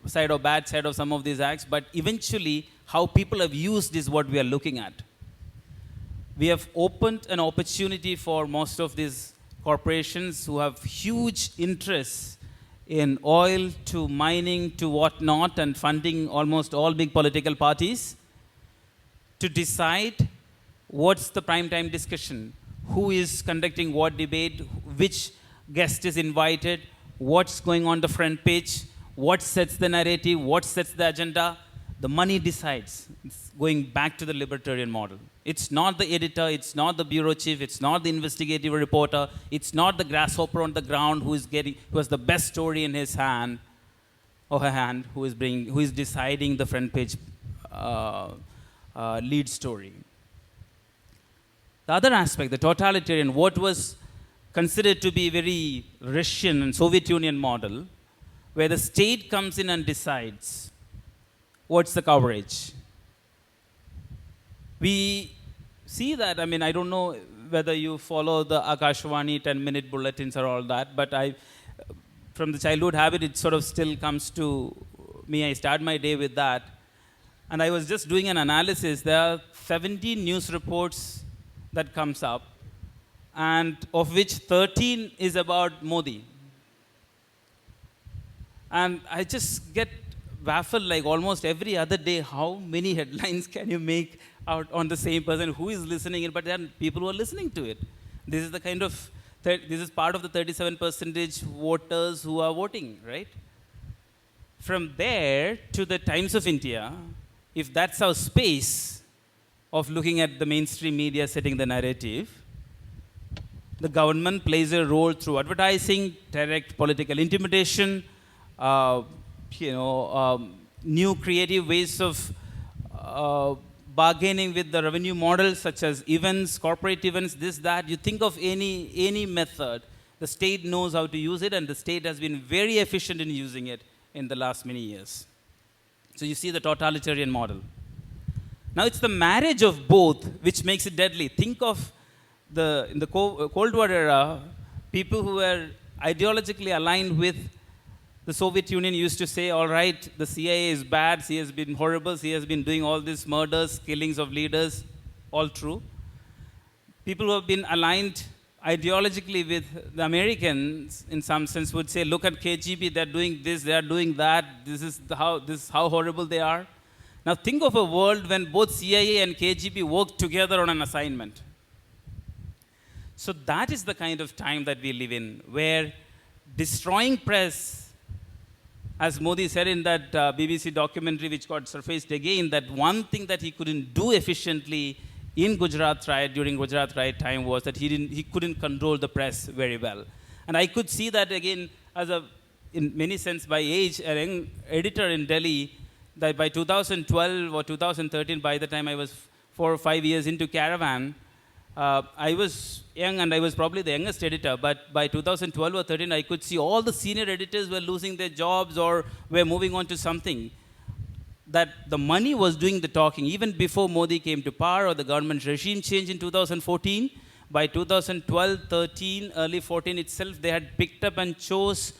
side or bad side of some of these acts, but eventually, how people have used is what we are looking at. We have opened an opportunity for most of these corporations who have huge interests in oil to mining to whatnot and funding almost all big political parties to decide what's the prime time discussion, who is conducting what debate, which guest is invited, what's going on the front page, what sets the narrative, what sets the agenda. The money decides. It's going back to the libertarian model. It's not the editor, it's not the bureau chief, it's not the investigative reporter, it's not the grasshopper on the ground who has the best story in his hand or her hand, who is deciding the front page lead story. The other aspect, the totalitarian, what was considered to be very Russian and Soviet Union model, where the state comes in and decides what's the coverage. We see that, I mean, I don't know whether you follow the Akashvani 10-minute bulletins or all that, but from the childhood habit, it sort of still comes to me. I start my day with that. And I was just doing an analysis. There are 17 news reports that comes up, and of which 13 is about Modi. And I just get baffled, like almost every other day, how many headlines can you make out on the same person who is listening in, but there are people who are listening to it. This is the kind of, this is part of the 37% voters who are voting, right? From there to the Times of India, if that's our space of looking at the mainstream media setting the narrative, the government plays a role through advertising, direct political intimidation, new creative ways of bargaining with the revenue models, such as events, corporate events, this, that. You think of any method, the state knows how to use it, and the state has been very efficient in using it in the last many years. So you see the totalitarian model. Now it's the marriage of both which makes it deadly. Think of in the Cold War era, people who were ideologically aligned with the Soviet Union used to say, all right, the CIA is bad, CIA has been horrible, CIA has been doing all these murders, killings of leaders, all true. People who have been aligned ideologically with the Americans, in some sense, would say, look at KGB, they're doing this, they're doing that, this is how horrible they are. Now think of a world when both CIA and KGB work together on an assignment. So that is the kind of time that we live in, where destroying press, as Modi said in that BBC documentary which got surfaced again, that one thing that he couldn't do efficiently in Gujarat riot, during Gujarat riot time, was that he couldn't control the press very well. And I could see that again as in many sense by age, a young editor in Delhi, that by 2012 or 2013, by the time I was 4 or 5 years into Caravan, I was young and I was probably the youngest editor, but by 2012 or 13, I could see all the senior editors were losing their jobs or were moving on to something. That the money was doing the talking. Even before Modi came to power or the government regime change in 2014, by 2012, 13, early 14 itself, they had picked up and chose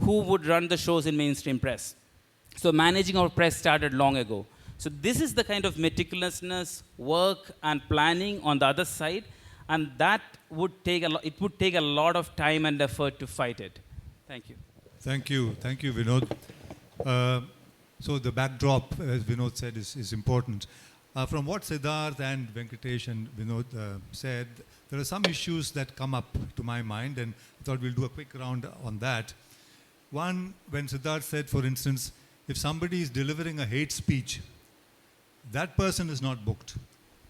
who would run the shows in mainstream press. So managing our press started long ago. So this is the kind of meticulousness, work, and planning on the other side, and that would take a lot of time and effort to fight it. Thank you. Thank you, Vinod. So the backdrop, as Vinod said, is important. From what Siddharth and Venkatesh and Vinod said, there are some issues that come up to my mind, and I thought we'll do a quick round on that. One, when Siddharth said, for instance, if somebody is delivering a hate speech, that person is not booked.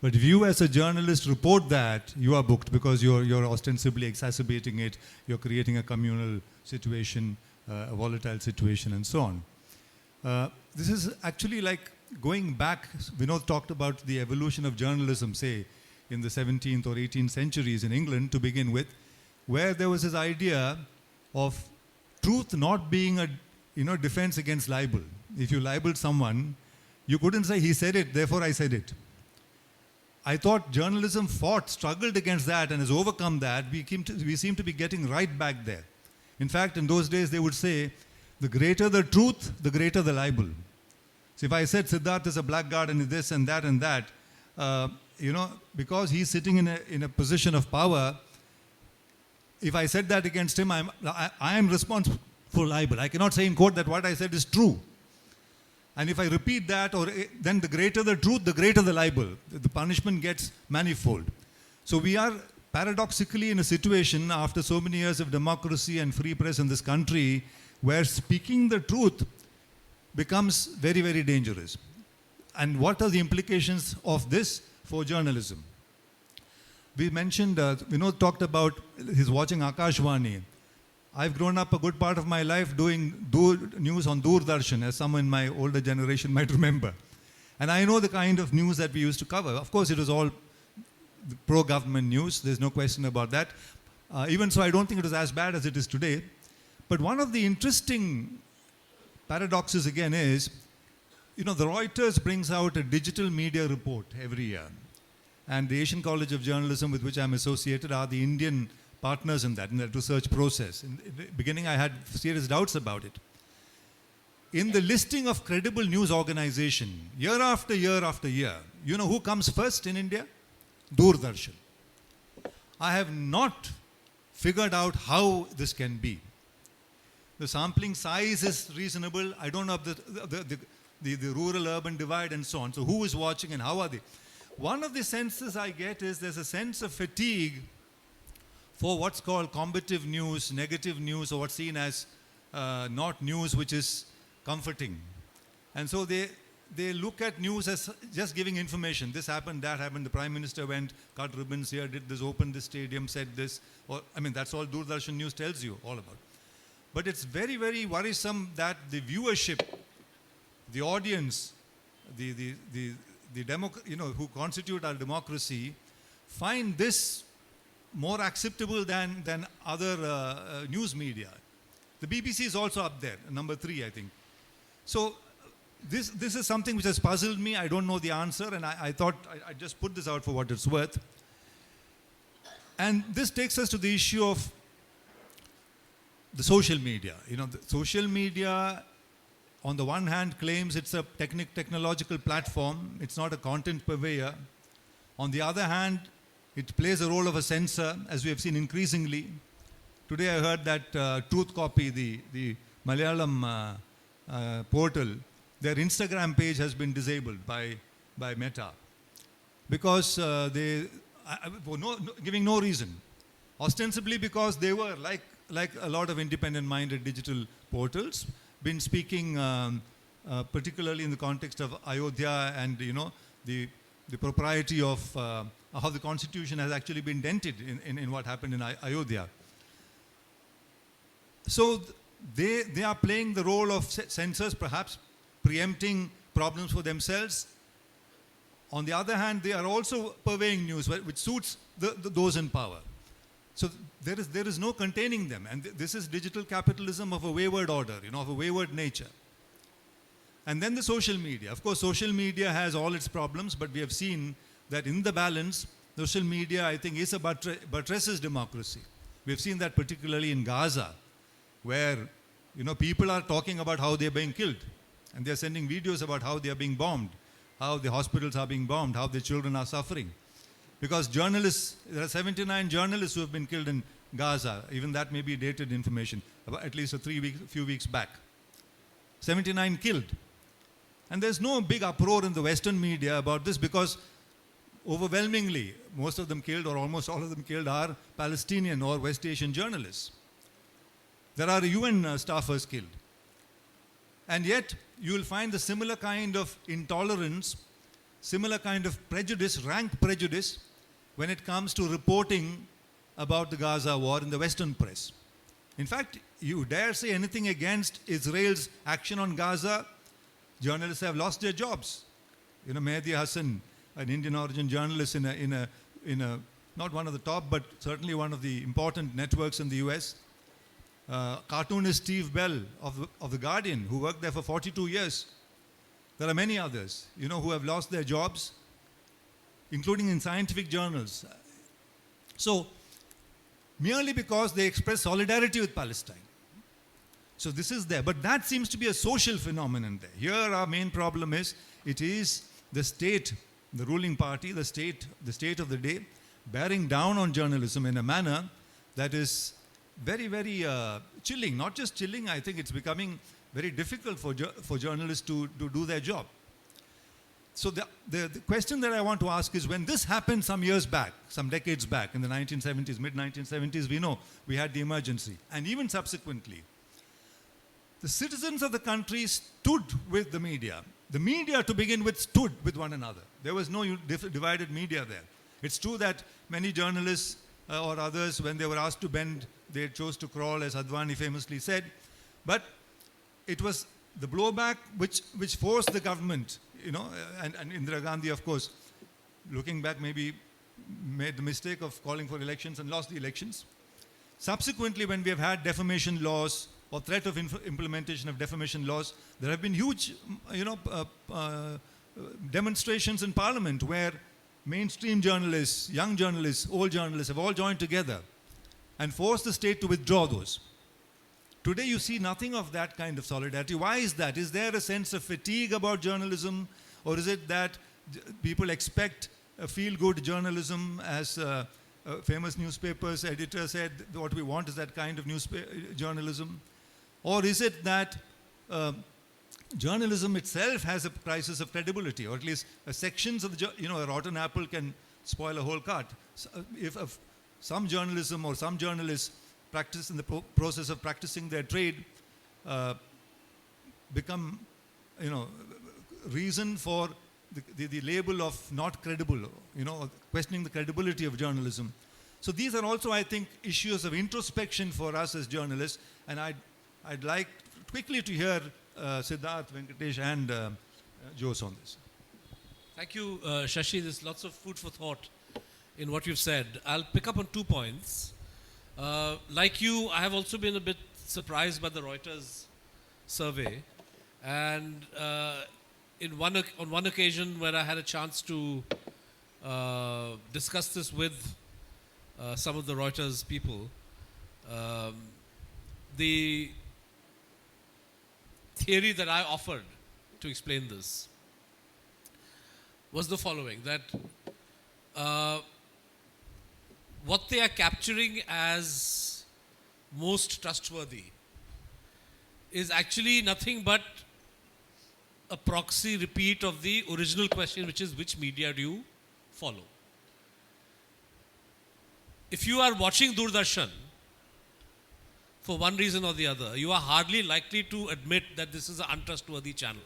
But if you as a journalist report that, you are booked because you're ostensibly exacerbating it, you're creating a communal situation, a volatile situation, and so on. This is actually like going back. Vinod talked about the evolution of journalism, say, in the 17th or 18th centuries in England to begin with, where there was this idea of truth not being a defense against libel. If you libeled someone, you couldn't say, he said it, therefore I said it. I thought journalism struggled against that and has overcome that. We seem to be getting right back there. In fact, in those days, they would say, the greater the truth, the greater the libel. So if I said Siddharth is a blackguard and this and that, because he's sitting in a position of power, if I said that against him, I am responsible for libel. I cannot say in court that what I said is true. And if I repeat that, then the greater the truth, the greater the libel. The punishment gets manifold. So we are paradoxically in a situation after so many years of democracy and free press in this country where speaking the truth becomes very, very dangerous. And what are the implications of this for journalism? We mentioned, Vinod talked about his watching Akashvani. I've grown up a good part of my life doing news on Doordarshan, as some in my older generation might remember. And I know the kind of news that we used to cover. Of course, it was all pro-government news. There's no question about that. Even so, I don't think it was as bad as it is today. But one of the interesting paradoxes again is, the Reuters brings out a digital media report every year. And the Asian College of Journalism, with which I'm associated, are the Indian partners in that research process. In the beginning, I had serious doubts about it. In the listing of credible news organization, year after year after year, you know who comes first in India? Doordarshan. I have not figured out how this can be. The sampling size is reasonable. I don't know the rural-urban divide and so on. So who is watching and how are they? One of the senses I get is there's a sense of fatigue for what's called combative news, negative news, or what's seen as not news which is comforting. And so they look at news as just giving information. This happened, that happened, the Prime Minister went, cut ribbons here, did this, opened this stadium, said this. That's all Doordarshan News tells you all about. But it's very, very worrisome that the viewership, the audience, who constitute our democracy, find this more acceptable than other news media. The BBC is also up there, number 3, I think. So this is something which has puzzled me. I don't know the answer, and I thought I'd just put this out for what it's worth. And this takes us to the issue of the social media. The social media, on the one hand, claims it's a technological platform. It's not a content purveyor. On the other hand, it plays a role of a censor, as we have seen increasingly. Today I heard that Truth Copy, the Malayalam portal, their Instagram page has been disabled by Meta because giving no reason. Ostensibly because they were, like a lot of independent-minded digital portals, been speaking particularly in the context of Ayodhya and the propriety of how the constitution has actually been dented in what happened in Ayodhya. So they are playing the role of censors, perhaps preempting problems for themselves. On the other hand, they are also purveying news which suits those in power. So there is no containing them. And this is digital capitalism of a wayward order, of a wayward nature. And then the social media. Of course, social media has all its problems, but we have seen that in the balance, social media, I think, is buttresses democracy. We have seen that particularly in Gaza, where people are talking about how they're being killed. And they're sending videos about how they're being bombed, how the hospitals are being bombed, how their children are suffering. Because journalists, there are 79 journalists who have been killed in Gaza. Even that may be dated information, at least a few weeks back. 79 killed. And there's no big uproar in the Western media about this because overwhelmingly, most of them killed or almost all of them killed are Palestinian or West Asian journalists. There are UN staffers killed. And yet, you will find the similar kind of intolerance, similar kind of prejudice, rank prejudice, when it comes to reporting about the Gaza war in the Western press. In fact, you dare say anything against Israel's action on Gaza, journalists have lost their jobs. Mehdi Hassan, an Indian origin journalist in a not one of the top, but certainly one of the important networks in the US. Cartoonist Steve Bell of The Guardian, who worked there for 42 years. There are many others, who have lost their jobs. including in scientific journals. So, merely because they express solidarity with Palestine. So this is there. But that seems to be a social phenomenon there. Here our main problem is, it is the state, the ruling party, the state of the day, bearing down on journalism in a manner that is very, very chilling. Not just chilling, I think it's becoming very difficult for journalists to do their job. So the question that I want to ask is, when this happened some years back, some decades back, in the 1970s, mid-1970s, we know we had the emergency. And even subsequently, the citizens of the country stood with the media. The media, to begin with, stood with one another. There was no divided media there. It's true that many journalists or others, when they were asked to bend, they chose to crawl, as Advani famously said. But it was the blowback which forced the government, and Indira Gandhi, of course, looking back, maybe made the mistake of calling for elections and lost the elections. Subsequently, when we have had defamation laws or threat of implementation of defamation laws, there have been huge, demonstrations in Parliament where mainstream journalists, young journalists, old journalists have all joined together and forced the state to withdraw those. Today you see nothing of that kind of solidarity. Why is that? Is there a sense of fatigue about journalism, or is it that people expect a feel-good journalism? As a famous newspaper's editor said, what we want is that kind of journalism. Or is it that journalism itself has a crisis of credibility, or at least sections of a rotten apple can spoil a whole cart. So if some journalism or some journalists practice in the process of practicing their trade become, reason for the label of not credible, questioning the credibility of journalism. So these are also, I think, issues of introspection for us as journalists, and I'd like quickly to hear Siddharth, Venkatesh and Jose on this. Thank you, Shashi. There's lots of food for thought in what you've said. I'll pick up on 2 points. Like you, I have also been a bit surprised by the Reuters survey. And on one occasion where I had a chance to discuss this with some of the Reuters people, the theory that I offered to explain this was the following, that what they are capturing as most trustworthy is actually nothing but a proxy repeat of the original question, which is, which media do you follow? If you are watching Doordarshan for one reason or the other, you are hardly likely to admit that this is an untrustworthy channel.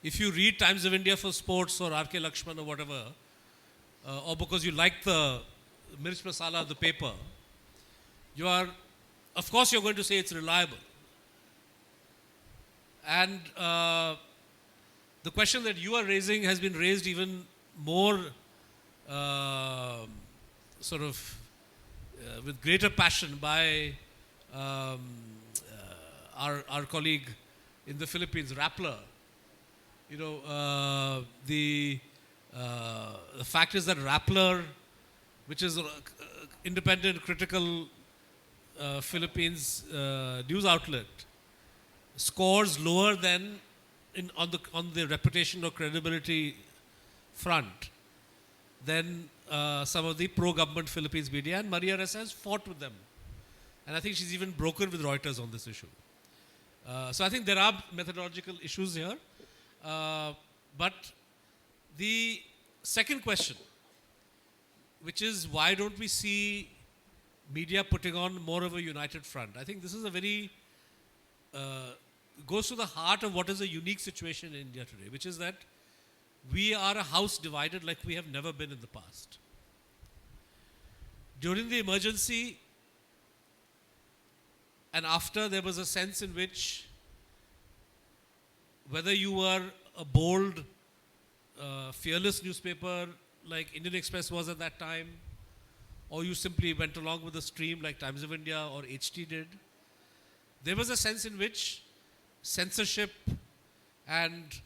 If you read Times of India for sports or R.K. Lakshman or whatever, or because you like the Mirch Masala of the paper, of course you're going to say it's reliable. And the question that you are raising has been raised even more with greater passion by our colleague in the Philippines, Rappler. The fact is that Rappler, which is an independent, critical Philippines news outlet, scores lower than on the reputation or credibility front than some of the pro-government Philippines media, and Maria Ressa has fought with them. And I think she's even broken with Reuters on this issue. So I think there are methodological issues here. But the second question, which is, why don't we see media putting on more of a united front? I think this is a very, goes to the heart of what is a unique situation in India today, which is that we are a house divided like we have never been in the past. During the emergency and after, there was a sense in which whether you were a bold, fearless newspaper like Indian Express was at that time, or you simply went along with the stream like Times of India or HT did, there was a sense in which censorship and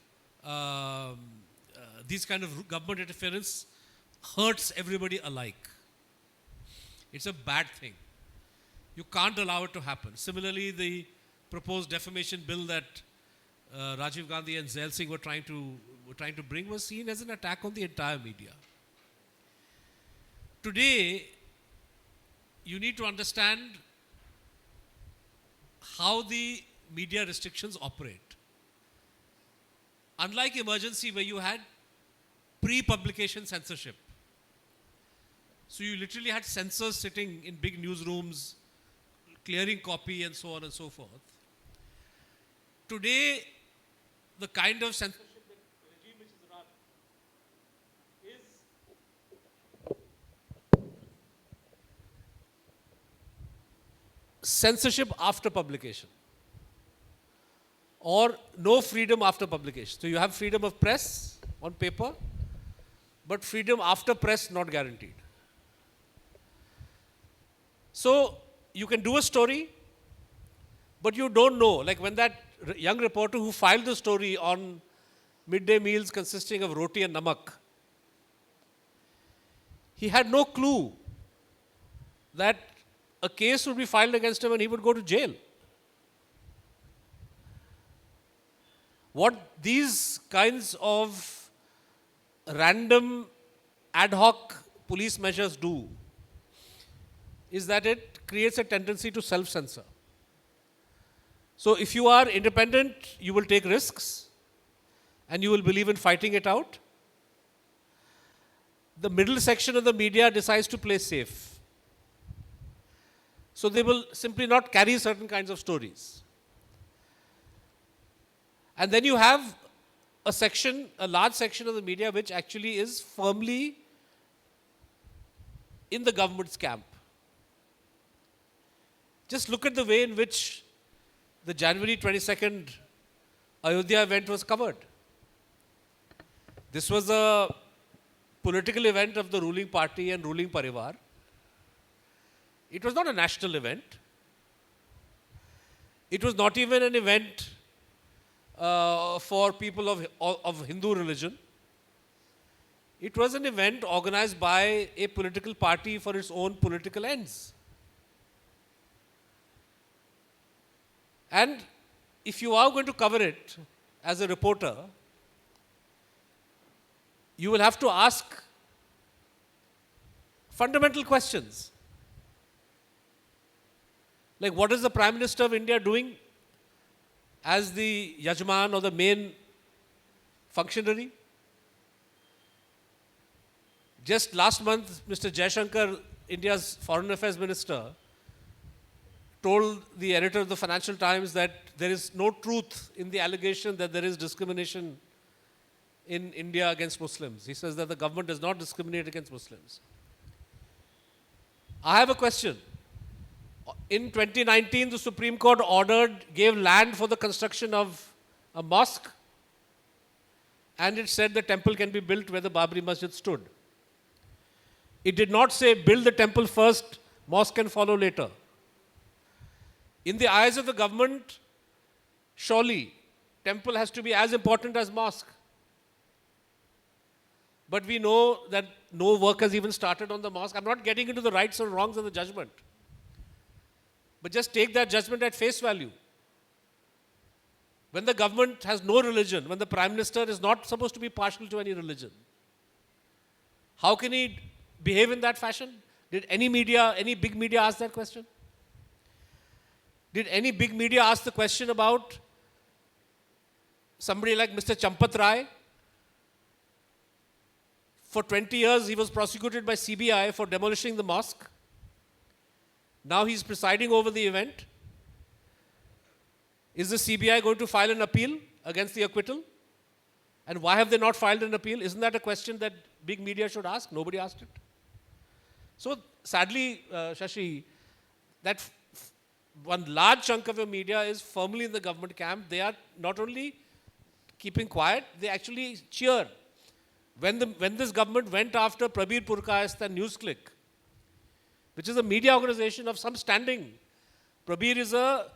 these kind of government interference hurts everybody alike. It's a bad thing. You can't allow it to happen. Similarly, the proposed defamation bill that Rajiv Gandhi and Zail Singh were trying to bring was seen as an attack on the entire media. Today, you need to understand how the media restrictions operate. Unlike emergency, where you had pre-publication censorship. So you literally had censors sitting in big newsrooms, clearing copy and so on and so forth. Today, the kind of censorship that regime which is run is censorship after publication, or no freedom after publication. So you have freedom of press on paper, but freedom after press not guaranteed. So you can do a story, but you don't know. Like when that young reporter who filed the story on midday meals consisting of roti and namak, he had no clue that a case would be filed against him and he would go to jail. What these kinds of random ad hoc police measures do is that it creates a tendency to self-censor. So if you are independent, you will take risks and you will believe in fighting it out. The middle section of the media decides to play safe. So they will simply not carry certain kinds of stories. And then you have a large section of the media which actually is firmly in the government's camp. Just look at the way in which the January 22nd Ayodhya event was covered. This was a political event of the ruling party and ruling parivar. It was not a national event. It was not even an event for people of Hindu religion. It was an event organized by a political party for its own political ends. And if you are going to cover it as a reporter, you will have to ask fundamental questions. Like, what is the Prime Minister of India doing as the Yajman or the main functionary? Just last month, Mr. Jaishankar, India's Foreign Affairs Minister, told the editor of the Financial Times that there is no truth in the allegation that there is discrimination in India against Muslims. He says that the government does not discriminate against Muslims. I have a question. In 2019, the Supreme Court gave land for the construction of a mosque, and it said the temple can be built where the Babri Masjid stood. It did not say build the temple first, mosque can follow later. In the eyes of the government, surely temple has to be as important as mosque. But we know that no work has even started on the mosque. I'm not getting into the rights or wrongs of the judgment. But just take that judgment at face value. When the government has no religion, when the Prime Minister is not supposed to be partial to any religion, how can he behave in that fashion? Did any big media ask that question? Did any big media ask the question about somebody like Mr. Champat Rai? For 20 years, he was prosecuted by CBI for demolishing the mosque. Now he's presiding over the event. Is the CBI going to file an appeal against the acquittal? And why have they not filed an appeal? Isn't that a question that big media should ask? Nobody asked it. So sadly, Shashi, that one large chunk of your media is firmly in the government camp. They are not only keeping quiet, they actually cheer. When this government went after Prabir Purkayastha and NewsClick, which is a media organization of some standing, Prabir is a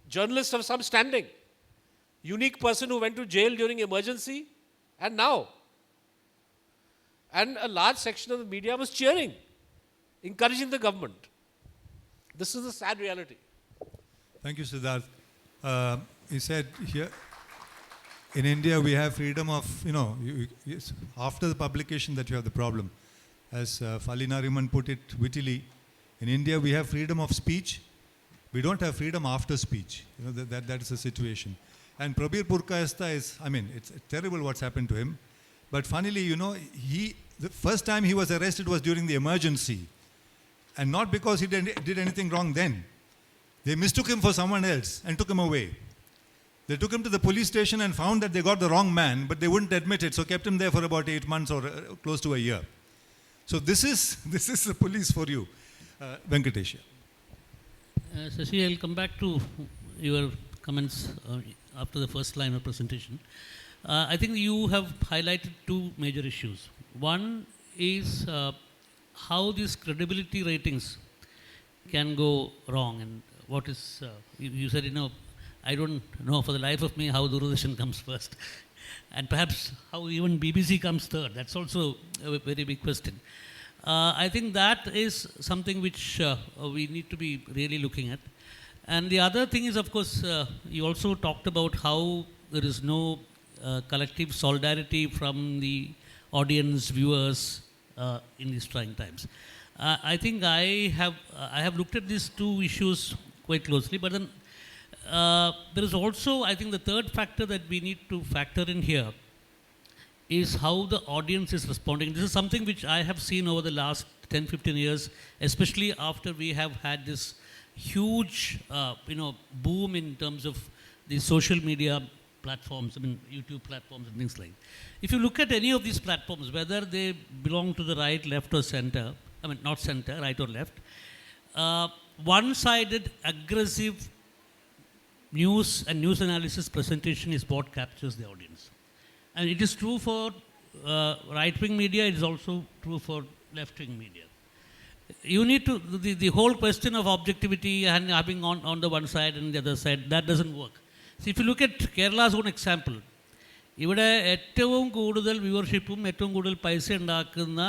journalist of some standing, unique person who went to jail during emergency, And now. And a large section of the media was cheering, encouraging the government. This is the sad reality. Thank you, Siddharth. He said here, in India we have freedom of, yes, after the publication that you have the problem. As Fali Nariman put it wittily, in India we have freedom of speech. We don't have freedom after speech. That is the situation. And Prabir Purkayastha is, it's terrible what's happened to him. But funnily, the first time he was arrested was during the emergency. And not because he did anything wrong then. They mistook him for someone else and took him away. They took him to the police station and found that they got the wrong man, but they wouldn't admit it, so kept him there for about 8 months or close to a year. So this is the police for you. Venkatesh. Shashi, I'll come back to your comments after the first line of presentation. I think you have highlighted two major issues. One is how these credibility ratings can go wrong, and what is, you said, I don't know for the life of me how Doordarshan comes first, and perhaps how even BBC comes third. That's also a very big question. I think that is something which we need to be really looking at. And the other thing is, of course, you also talked about how there is no collective solidarity from the audience, viewers in these trying times. I think I have looked at these two issues quite closely, but then there is also, I think, the third factor that we need to factor in here is how the audience is responding. This is something which I have seen over the last 10-15 years, especially after we have had this huge boom in terms of the social media platforms, YouTube platforms and things like that. If you look at any of these platforms, whether they belong to the right, left or center, not center, right or left, one-sided, aggressive news and news analysis presentation is what captures the audience. And it is true for right-wing media, it is also true for left-wing media. You need to, the whole question of objectivity and having on the one side and the other side, that doesn't work. See, if you look at Kerala's own example, ഇവിടെ ഏറ്റവും കൂടുതൽ വ്യൂവർഷിപ്പും ഏറ്റവും കൂടുതൽ പൈസ ഉണ്ടാക്കുന്ന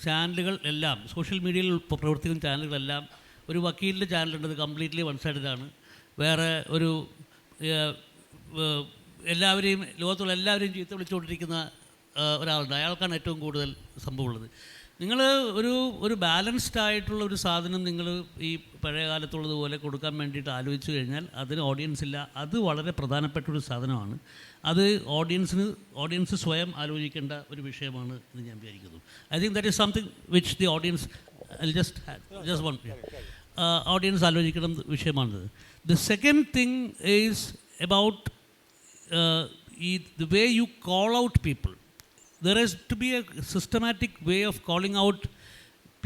ചാനലുകൾ എല്ലാം, social മീഡിയയിൽ പ്രവർത്തിക്കുന്ന ചാനലുകളെല്ലാം ഒരു വക്കീലിൻ്റെ ചാനലുണ്ട്, അത് കംപ്ലീറ്റ്ലി വൺ സൈഡഡാണ്. വേറെ ഒരു എല്ലാവരെയും, ലോകത്തുള്ള എല്ലാവരെയും ചീത്ത വിളിച്ചുകൊണ്ടിരിക്കുന്ന ഒരാളുണ്ട്, അയാൾക്കാണ് ഏറ്റവും കൂടുതൽ സംഭവമുള്ളത്. നിങ്ങൾ ഒരു ബാലൻസ്ഡ് ആയിട്ടുള്ള ഒരു സാധനം നിങ്ങൾ ഈ പഴയ കാലത്തുള്ളതുപോലെ കൊടുക്കാൻ വേണ്ടിയിട്ട് ആലോചിച്ച് കഴിഞ്ഞാൽ അതിന് ഓഡിയൻസ് ഇല്ല. അത് വളരെ പ്രധാനപ്പെട്ടൊരു സാധനമാണ്. അത് ഓഡിയൻസ് സ്വയം ആലോചിക്കേണ്ട ഒരു വിഷയമാണ് എന്ന് ഞാൻ വിചാരിക്കുന്നു. I think that is something which the audience audience ആലോചിക്കണം വിഷയമാണിത്. The second thing is about the way you call out people. There has to be a systematic way of calling out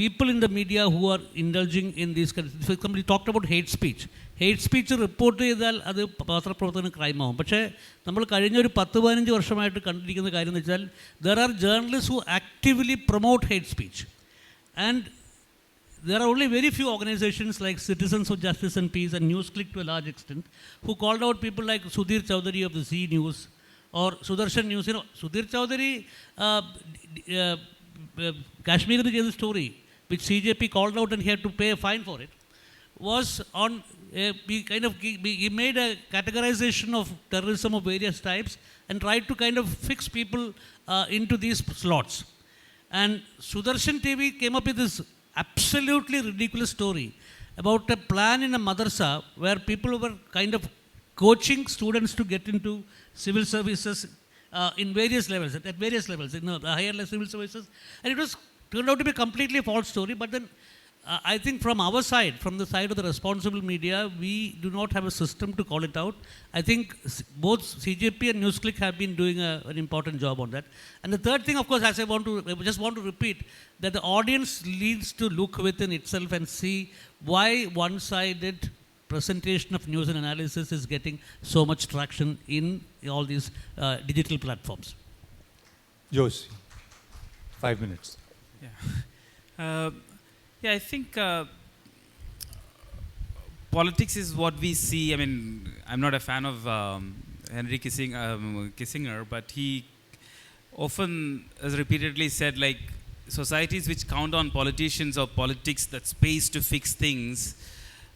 people in the media who are indulging in these kinds. Somebody talked about hate speech. Hate speech report ചെയ്താൽ അത് പത്രപ്രവർത്തന ക്രൈമാവും. പക്ഷേ നമ്മൾ കഴിഞ്ഞ ഒരു 10-15 വർഷമായിട്ട് കണ്ടിരിക്കുന്ന കാര്യം എന്ന് വെച്ചാൽ there are journalists who actively promote hate speech. And there are only very few organizations like Citizens for Justice and Peace and NewsClick to a large extent who called out people like Sudhir Chowdhury of the Zee News or Sudarshan News. Sudhir Chowdhury, Kashmir is a story which CJP called out and he had to pay a fine for it, was on he made a categorization of terrorism of various types and tried to kind of fix people into these slots. And Sudarshan TV came up with this absolutely ridiculous story about a plan in a madrasa where people were kind of coaching students to get into civil services in various levels, at various levels, the higher level civil services. And it was turned out to be a completely false story. But then I think from our side, from the side of the responsible media, we do not have a system to call it out. I think both CJP and NewsClick have been doing an important job on that. And the third thing, of course, as I just want to repeat, that the audience needs to look within itself and see why one-sided presentation of news and analysis is getting so much traction in all these digital platforms. Jose, 5 minutes. I think politics is what we see. I mean, I'm not a fan of Henry Kissinger, but he often has repeatedly said, like, societies which count on politicians or politics, that space to fix things,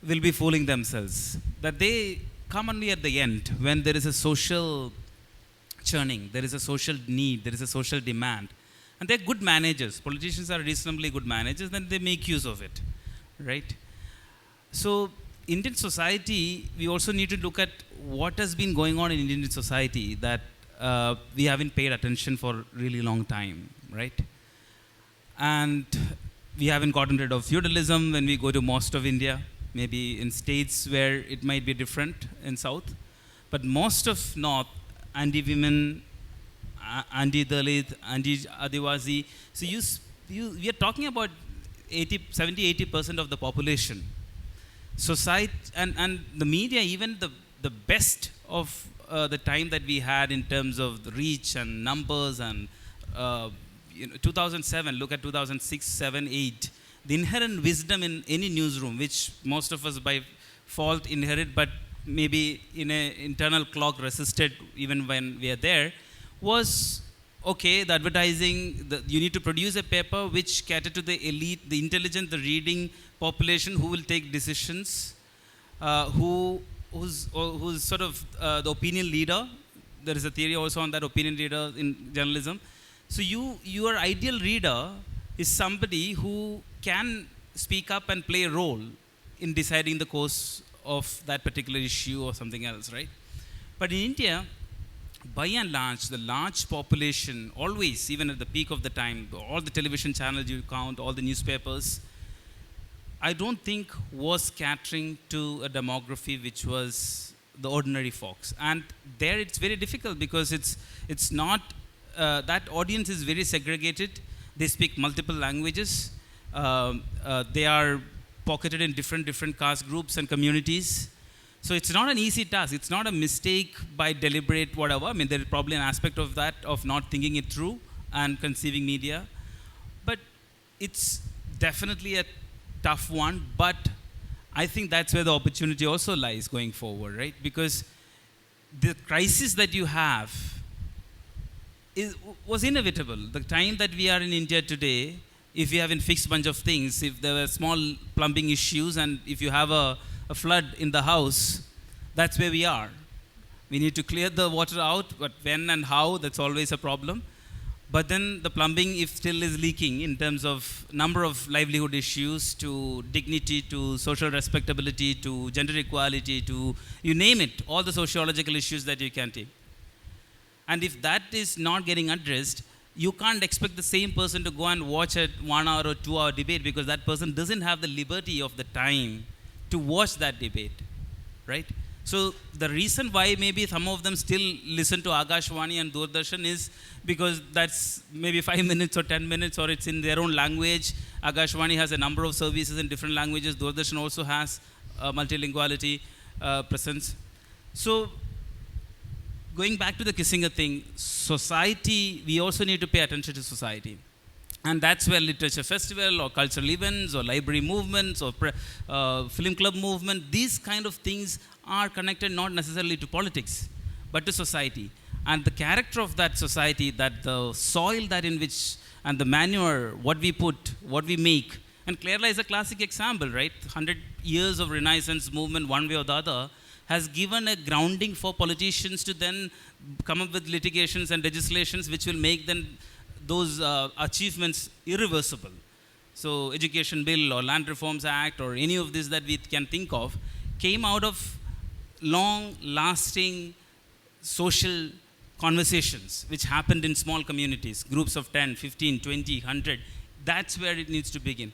will be fooling themselves. That they come only at the end when there is a social churning, there is a social need, there is a social demand. And they're good managers. Politicians are reasonably good managers, then they make use of it, right? So, Indian society, we also need to look at what has been going on in Indian society that we haven't paid attention for a really long time, right? And we haven't gotten rid of feudalism when we go to most of India, maybe in states where it might be different in south. But most of north, anti-women, anti-Dalit, anti-Adivasi. So we are talking about 70-80% of the population. Society and the media, even the best of the time that we had in terms of the reach and numbers and 2007, look at 2006, 7, 8. The inherent wisdom in any newsroom, which most of us by fault inherit, but maybe in an internal clock resisted even when we are there, was okay, the advertising, you need to produce a paper which cater to the elite, the intelligent, the reading population who will take decisions, who's sort of the opinion leader. There is a theory also on that, opinion leader in journalism. So your ideal reader is somebody who can speak up and play a role in deciding the course of that particular issue or something else, right? But in India, by and large, the large population, always, even at the peak of the time, all the television channels you count, all the newspapers, I don't think was catering to a demography which was the ordinary folks. And there it's very difficult because it's not, that audience is very segregated. They speak multiple languages. They are pocketed in different caste groups and communities. So it's not an easy task. It's not a mistake by deliberate whatever. I mean, there is probably an aspect of that, of not thinking it through and conceiving media. But it's definitely a tough one. But I think that's where the opportunity also lies going forward, right? Because the crisis that you have was inevitable. The time that we are in India today, if you haven't fixed a bunch of things, if there were small plumbing issues, and if you have a flood in the house, that's where we are. We need to clear the water out, but when and how, that's always a problem. But then the plumbing, if still is leaking in terms of number of livelihood issues, to dignity, to social respectability, to gender equality, to you name it, all the sociological issues that you can take. And if that is not getting addressed, you can't expect the same person to go and watch a 1 hour or 2 hour debate, because that person doesn't have the liberty of the time to watch that debate, right? So the reason why maybe some of them still listen to Akashvani and Doordarshan is because that's maybe 5 minutes or 10 minutes, or it's in their own language. Akashvani has a number of services in different languages. Doordarshan also has multilinguality presence. So going back to the Kissinger thing, society, we also need to pay attention to society. And that's where literature festival or cultural events or library movements or film club movement, these kind of things are connected not necessarily to politics, but to society. And the character of that society, that the soil that in which, and the manure, what we put, what we make. And Kerala is a classic example, right? 100 years of Renaissance movement, one way or the other, has given a grounding for politicians to then come up with litigations and legislations which will make them those achievements irreversible. So Education Bill or Land Reforms Act or any of this that we can think of came out of long-lasting social conversations which happened in small communities, groups of 10, 15, 20, 100. That's where it needs to begin.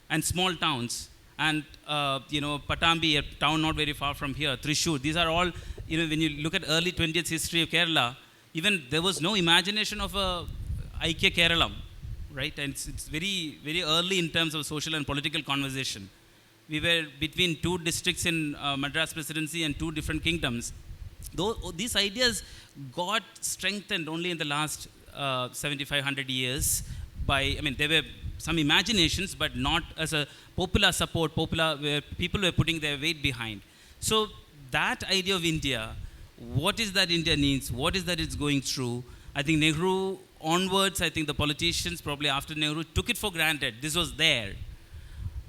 And small towns. And, Patambi, a town not very far from here, Thrissur, these are all, when you look at early 20th history of Kerala, even there was no imagination of a Aikya Keralam, right? And it's very, very early in terms of social and political conversation. We were between two districts in Madras Presidency and two different kingdoms. These ideas got strengthened only in the last 7,500 years there were some imaginations, but not as a popular support, where people were putting their weight behind. So that idea of India what is that India needs, what is that it's going through. I think Nehru onwards, I think the politicians probably after Nehru took it for granted. This was there.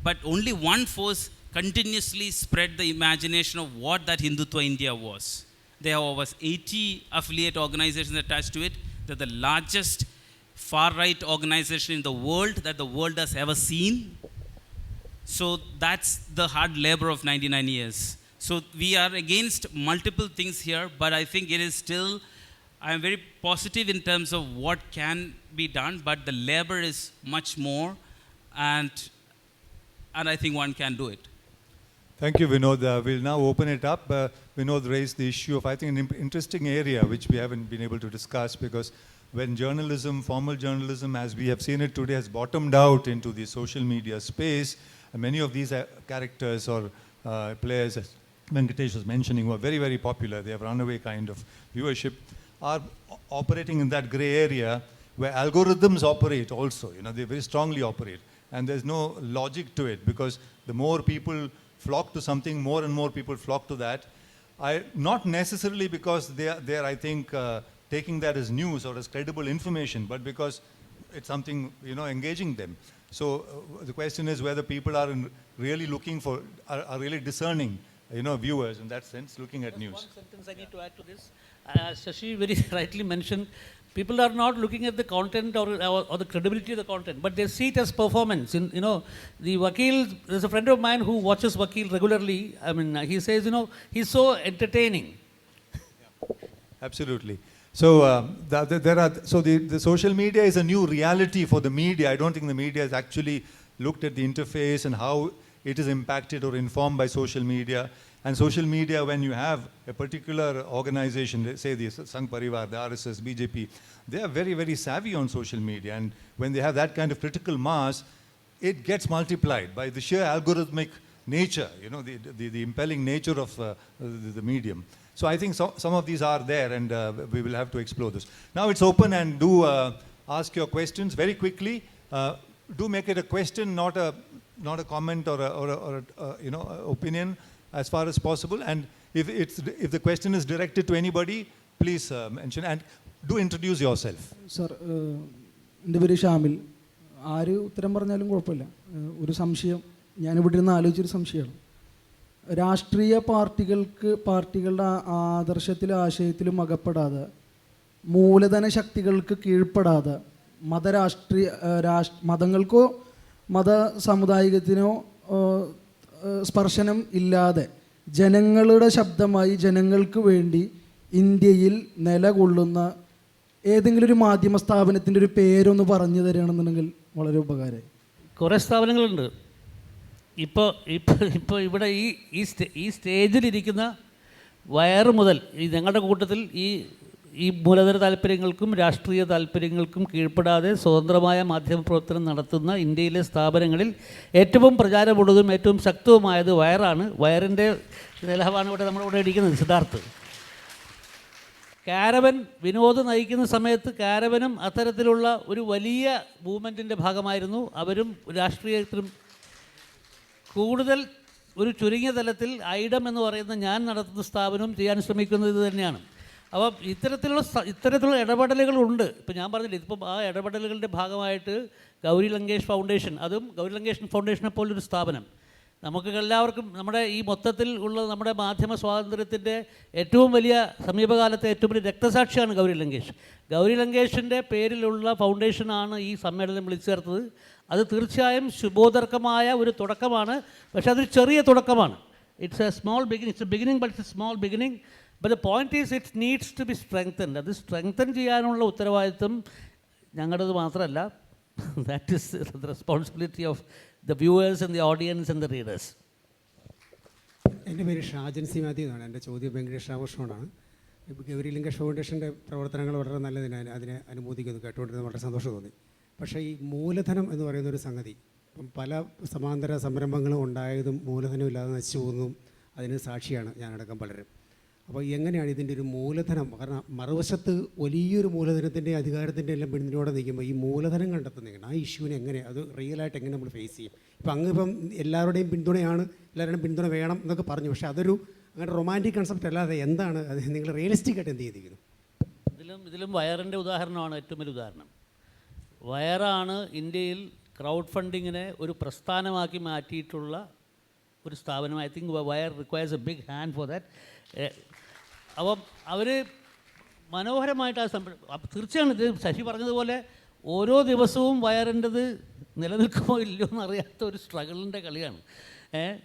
But only one force continuously spread the imagination of what that Hindutva India was. There was 80 affiliate organizations attached to it. They're the largest far-right organization in the world that the world has ever seen. So that's the hard labor of 99 years. So we are against multiple things here, but I think it is still, I am very positive in terms of what can be done, but the labor is much more, and I think one can do it. Thank you, Vinod. We'll now open it up. Vinod raised the issue of, I think, an interesting area which we haven't been able to discuss, because when journalism, formal journalism, as we have seen it today, has bottomed out into the social media space, many of these characters or players, as Venkatesh was mentioning, who are very, very popular, they have runaway kind of viewership, are operating in that gray area where algorithms operate also. You know, they very strongly operate. And there's no logic to it, because the more people flock to something, more and more people flock to that. Not necessarily because they're I think, taking that as news or as credible information, but because it's something, you know, engaging them. So the question is whether people are really looking for, are really discerning, you know, viewers in that sense, looking at news. One sentence I need to add to this. Shashi very rightly mentioned, people are not looking at the content or the credibility of the content, but they see it as performance. You know, the Vakil, there's a friend of mine who watches Vakil regularly. I mean, he says, you know, he's so entertaining. Absolutely. So the social media is a new reality for the media. I don't think the media has actually looked at the interface and how it is impacted or informed by social media. And social media, when you have a particular organization, let's say the Sangh Parivar, the RSS, BJP, they are very, very savvy on social media. And when they have that kind of critical mass, it gets multiplied by the sheer algorithmic nature, you know, the impelling nature of the medium. So I think some of these are there, and we will have to explore this. Now it's open, and do ask your questions very quickly. Do make it a question, not a comment or a you know, opinion, as far as possible. And if the question is directed to anybody, please mention, and do introduce yourself. Sir, എൻ്റെ പേര് ഷാമിൽ. ആര് ഉത്തരം പറഞ്ഞാലും കുഴപ്പമില്ല. ഒരു സംശയം, ഞാനിവിടെ ഇരുന്ന് ആലോചിച്ചൊരു സംശയമാണ്. രാഷ്ട്രീയ പാർട്ടികളുടെ ആദർശത്തിലും ആശയത്തിലും അകപ്പെടാതെ, മൂലധന ശക്തികൾക്ക് കീഴ്പ്പെടാതെ, മതങ്ങൾക്കോ മത സമുദായത്തിനോ സ്പർശനം ഇല്ലാതെ ജനങ്ങളുടെ ശബ്ദമായി ജനങ്ങൾക്ക് വേണ്ടി ഇന്ത്യയിൽ നിലകൊള്ളുന്ന ഏതെങ്കിലും ഒരു മാധ്യമ സ്ഥാപനത്തിൻ്റെ ഒരു പേരൊന്ന് പറഞ്ഞു തരികയാണെന്നുണ്ടെങ്കിൽ വളരെ ഉപകാരമായി. കുറേ സ്ഥാപനങ്ങളുണ്ട്. ഇപ്പോൾ ഇവിടെ ഈ സ്റ്റേജിലിരിക്കുന്ന വയറ് മുതൽ ഈ ഞങ്ങളുടെ കൂട്ടത്തിൽ ഈ മൂലധന താല്പര്യങ്ങൾക്കും രാഷ്ട്രീയ താല്പര്യങ്ങൾക്കും കീഴ്പ്പെടാതെ സ്വതന്ത്രമായ മാധ്യമപ്രവർത്തനം നടത്തുന്ന ഇന്ത്യയിലെ സ്ഥാപനങ്ങളിൽ ഏറ്റവും പ്രചാരമുള്ളതും ഏറ്റവും ശക്തവുമായത് വയറാണ്. വയറിൻ്റെ നിലവാണ് ഇവിടെ നമ്മളിവിടെ ഇരിക്കുന്നത്. സിദ്ധാർത്ഥ് കാരവൻ വിനോദ് നയിക്കുന്ന സമയത്ത് കാരവനും അത്തരത്തിലുള്ള ഒരു വലിയ മൂവ്മെൻറ്റിൻ്റെ ഭാഗമായിരുന്നു. അവരും രാഷ്ട്രീയത്തിലും കൂടുതൽ ഒരു ചുരുങ്ങിയ തലത്തിൽ ഐഡം എന്ന് പറയുന്ന ഞാൻ നടത്തുന്ന സ്ഥാപനവും ചെയ്യാൻ ശ്രമിക്കുന്നത് ഇത് തന്നെയാണ്. അപ്പം ഇത്തരത്തിലുള്ള ഇടപെടലുകളുണ്ട്. ഇപ്പോൾ ഞാൻ പറഞ്ഞില്ല, ഇതിപ്പം ആ ഇടപെടലുകളുടെ ഭാഗമായിട്ട് ഗൗരി ലങ്കേഷ് ഫൗണ്ടേഷൻ, അതും ഗൗരി ലങ്കേഷ് ഫൗണ്ടേഷനെ പോലൊരു സ്ഥാപനം, നമുക്ക് എല്ലാവർക്കും നമ്മുടെ ഈ മൊത്തത്തിൽ ഉള്ള നമ്മുടെ മാധ്യമ സ്വാതന്ത്ര്യത്തിൻ്റെ ഏറ്റവും വലിയ സമീപകാലത്തെ ഏറ്റവും വലിയ രക്തസാക്ഷിയാണ് ഗൗരി ലങ്കേഷ്. ഗൗരി ലങ്കേഷിൻ്റെ പേരിലുള്ള ഫൗണ്ടേഷനാണ് ഈ സമ്മേളനം വിളിച്ചു ചേർത്തത്. അത് തീർച്ചയായും ശുഭോദർക്കമായ ഒരു തുടക്കമാണ്, പക്ഷേ അതൊരു ചെറിയ തുടക്കമാണ്. It's a small beginning, it's a beginning, but it's a small beginning. But the point is it needs to be strengthened. അത് സ്ട്രെങ്തൻ ചെയ്യാനുള്ള ഉത്തരവാദിത്വം ഞങ്ങളുടേത് മാത്രമല്ല, that is the responsibility of the viewers and the audience and the readers. എൻ്റെ പേര് Shajan C Mathew എന്നാണ്. എൻ്റെ ചോദ്യം വെങ്കടേഷ് രാമകൃഷ്ണനോടാണ്. ഇപ്പോൾ ഗൗരി ലങ്കേഷ് ഫൗണ്ടേഷൻ്റെ പ്രവർത്തനങ്ങൾ വളരെ നല്ലതിനാണ്, അതിനെ അനുമോദിക്കുന്നു. കേട്ടുകൊണ്ടിരുന്ന വളരെ സന്തോഷം തോന്നി. പക്ഷേ ഈ മൂലധനം എന്ന് പറയുന്നൊരു സംഗതി, പല സമാന്തര സംരംഭങ്ങളും ഉണ്ടായതും മൂലധനമില്ലാതെ നശിച്ചു പോകുന്നതും അതിന് സാക്ഷിയാണ് ഞാനടക്കം പലരും. അപ്പോൾ എങ്ങനെയാണ് ഇതിൻ്റെ ഒരു മൂലധനം, കാരണം മറുവശത്ത് വലിയൊരു മൂലധനത്തിൻ്റെ അധികാരത്തിൻ്റെ എല്ലാം പിന്തുണയോടെ നിൽക്കുമ്പോൾ ഈ മൂലധനം കണ്ടെത്തുന്ന ആ ഇഷ്യൂവിനെ എങ്ങനെ, അത് റിയലായിട്ട് എങ്ങനെ നമ്മൾ ഫേസ് ചെയ്യും? ഇപ്പം എല്ലാവരുടെയും പിന്തുണയാണ്, എല്ലാവരുടെയും പിന്തുണ വേണം എന്നൊക്കെ പറഞ്ഞു, പക്ഷേ അതൊരു അങ്ങനെ റൊമാൻറ്റിക് കൺസെപ്റ്റ് അല്ലാതെ എന്താണ് അത് നിങ്ങൾ റിയലിസ്റ്റിക് ആയിട്ട് എന്ത് ചെയ്തിരിക്കുന്നു? ഇതിലും വയറിൻ്റെ ഉദാഹരണമാണ് ഏറ്റവും വലിയ ഉദാഹരണം. വയറാണ് ഇന്ത്യയിൽ ക്രൗഡ് ഫണ്ടിങ്ങിനെ ഒരു പ്രസ്ഥാനമാക്കി മാറ്റിയിട്ടുള്ള ഒരു സ്ഥാപനം. I think we are requires a big hand for that. അപ്പം അവർ മനോഹരമായിട്ട് ആ തീർച്ചയാണ് ഇത് ശശി പറഞ്ഞതുപോലെ ഓരോ ദിവസവും വയറിൻ്റെത് നിലനിൽക്കുമോ ഇല്ലയോ എന്നറിയാത്ത ഒരു സ്ട്രഗിളിൻ്റെ കളിയാണ്.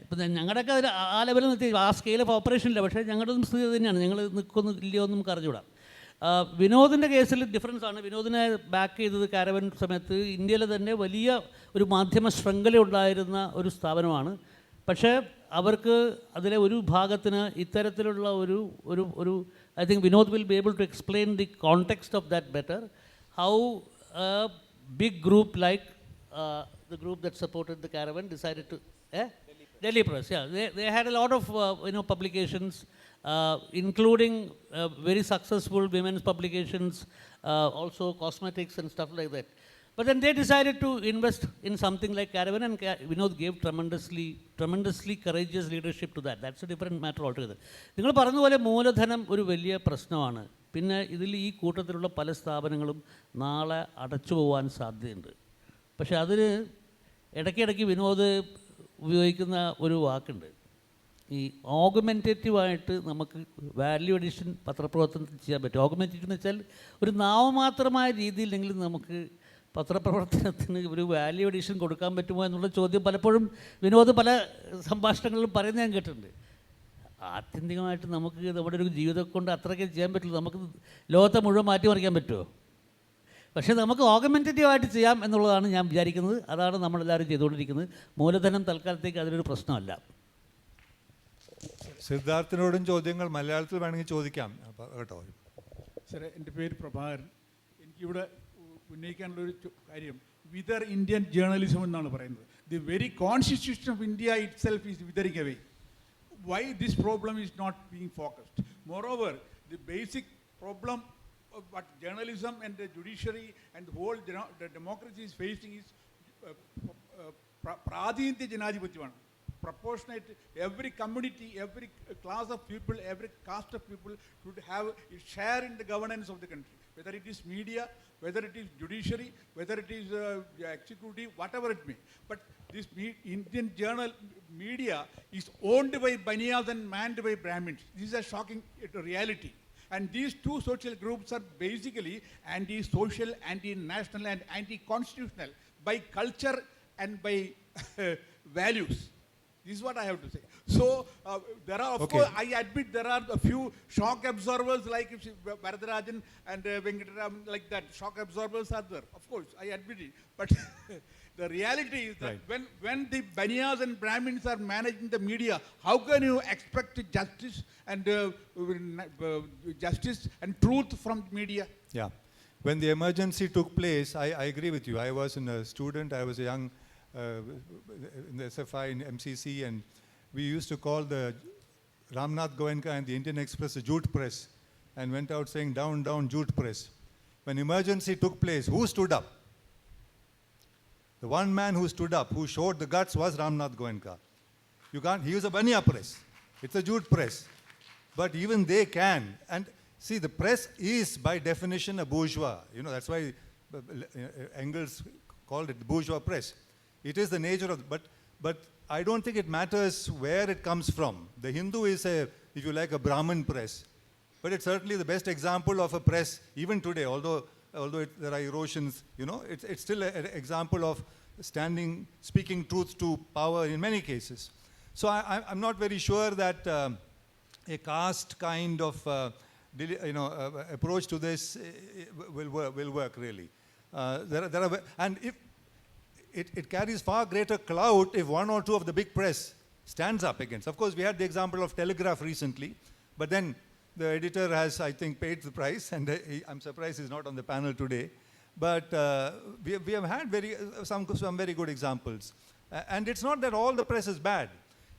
ഇപ്പം ഞങ്ങളുടെയൊക്കെ അതിൽ ആ ലെവലിൽ നിർത്തി ആ സ്കെയിൽ ഓഫ് ഓപ്പറേഷൻ ഇല്ല. പക്ഷേ ഞങ്ങളുടെ സ്ഥിതി തന്നെയാണ്. ഞങ്ങൾ നിൽക്കുന്നു ഇല്ലയോ എന്ന് നമുക്ക് അറിഞ്ഞുകൂടാം. വിനോദിൻ്റെ കേസിൽ ഡിഫറൻസ് ആണ്. വിനോദിനെ ബാക്ക് ചെയ്തത് കാരവൻ സമയത്ത് ഇന്ത്യയിലെ തന്നെ വലിയ ഒരു മാധ്യമ ശൃംഖല ഉണ്ടായിരുന്ന ഒരു സ്ഥാപനമാണ്. പക്ഷേ അവർക്ക് അതിലെ ഒരു ഭാഗത്തിന് ഇത്തരത്തിലുള്ള ഒരു I think Vinod will be able to explain the context of that better. How a big group like the group that supported the caravan decided to Delhi Press, yeah, they had a lot of publications, including very successful women's publications, also cosmetics and stuff like that. But then they decided to invest in something like Caravan, and Vinod gave tremendously courageous leadership to that. That's a different matter altogether. നിങ്ങൾ പറഞ്ഞതുപോലെ മൂലധനം ഒരു വലിയ പ്രശ്നമാണ്. പിന്നെ ഇതിൽ ഈ കൂട്ടത്തിലുള്ള പല സ്ഥാപനങ്ങളും നാളെ അടച്ചു പോകാൻ സാധ്യതയുണ്ട്. പക്ഷേ അതിന് ഇടയ്ക്കിടയ്ക്ക് വിനോദ് ഉപയോഗിക്കുന്ന ഒരു വാക്കുണ്ട്. ഈ ഓഗ്മെൻറ്റേറ്റീവായിട്ട് നമുക്ക് വാല്യൂ അഡീഷൻ പത്രപ്രവർത്തനത്തിൽ ചെയ്യാൻ പറ്റും. ഓഗ്മെൻറ്റേറ്റീവ് എന്ന് വെച്ചാൽ ഒരു നാമമാത്രമായ രീതിയിലെങ്കിലും നമുക്ക് പത്രപ്രവർത്തനത്തിന് ഒരു വാല്യൂ അഡീഷൻ കൊടുക്കാൻ പറ്റുമോ എന്നുള്ള ചോദ്യം പലപ്പോഴും വിനോദ് പല സംഭാഷണങ്ങളിലും പറയുന്നത് ഞാൻ കേട്ടിട്ടുണ്ട്. ആത്യന്തികമായിട്ട് നമുക്ക് നമ്മുടെ ഒരു ജീവിതം കൊണ്ട് അത്രയ്ക്ക് ചെയ്യാൻ പറ്റില്ല. നമുക്ക് ലോകത്തെ മുഴുവൻ മാറ്റിമറിക്കാൻ പറ്റുമോ? പക്ഷേ നമുക്ക് ഓഗ്മെൻറ്റേറ്റീവായിട്ട് ചെയ്യാം എന്നുള്ളതാണ് ഞാൻ വിചാരിക്കുന്നത്. അതാണ് നമ്മളെല്ലാവരും ചെയ്തുകൊണ്ടിരിക്കുന്നത്. മൂലധനം തൽക്കാലത്തേക്ക് അതിലൊരു പ്രശ്നമല്ല. സിദ്ധാർത്ഥിനോടും ചോദ്യങ്ങൾ മലയാളത്തിൽ വേണമെങ്കിൽ ചോദിക്കാം കേട്ടോ. സാറേ, എൻ്റെ പേര് പ്രഭാകരൻ. എനിക്കിവിടെ ഉന്നയിക്കാനുള്ളൊരു കാര്യം വിതർ ഇന്ത്യൻ ജേർണലിസം എന്നാണ് പറയുന്നത്. The very constitution of India itself is withering away. Why this problem is not being focused? Moreover, the basic problem of what journalism and the judiciary and the whole the democracy is facing is pradinitya janadhipatyamanu. Proportionate, every community, every class of people, every caste of people should have a share in the governance of the country. Whether it is media, whether it is judiciary, whether it is executive, whatever it may. But this Indian journal media is owned by Baniyas and manned by Brahmins. This is a shocking reality. And these two social groups are basically anti-social, anti-national and anti-constitutional by culture and by values. This is what I have to say. So, there are, of course, I admit there are a few shock absorbers like Varadarajan and Venkataraman, like that. Shock absorbers are there. Of course, I admit it. But the reality is that when the Baniyas and Brahmins are managing the media, how can you expect justice and truth from media? Yeah. When the emergency took place, I agree with you. I was a student. I was a young in the SFI in MCC, and we used to call the Ramnath Goenka and the Indian Express the Jute Press, and went out saying, down, down, Jute Press. When emergency took place, who stood up? The one man who stood up, who showed the guts, was Ramnath Goenka. He was a Baniya press. It's a Jute press. But even they can. And see, the press is by definition a bourgeois. That's why Engels called it the bourgeois press. It is the nature of, but I don't think it matters where it comes from. The Hindu is if you like, a Brahmin press. But it's certainly the best example of a press, even today, although there are erosions, it's still an example of speaking truth to power in many cases. So I'm not very sure that a caste kind of approach to this will work really. And if it carries far greater clout if one or two of the big press stands up against. Of course, we had the example of Telegraph recently, but then the editor has, I think, paid the price, and I'm surprised he's not on the panel today. But we have had some very good examples. And it's not that all the press is bad.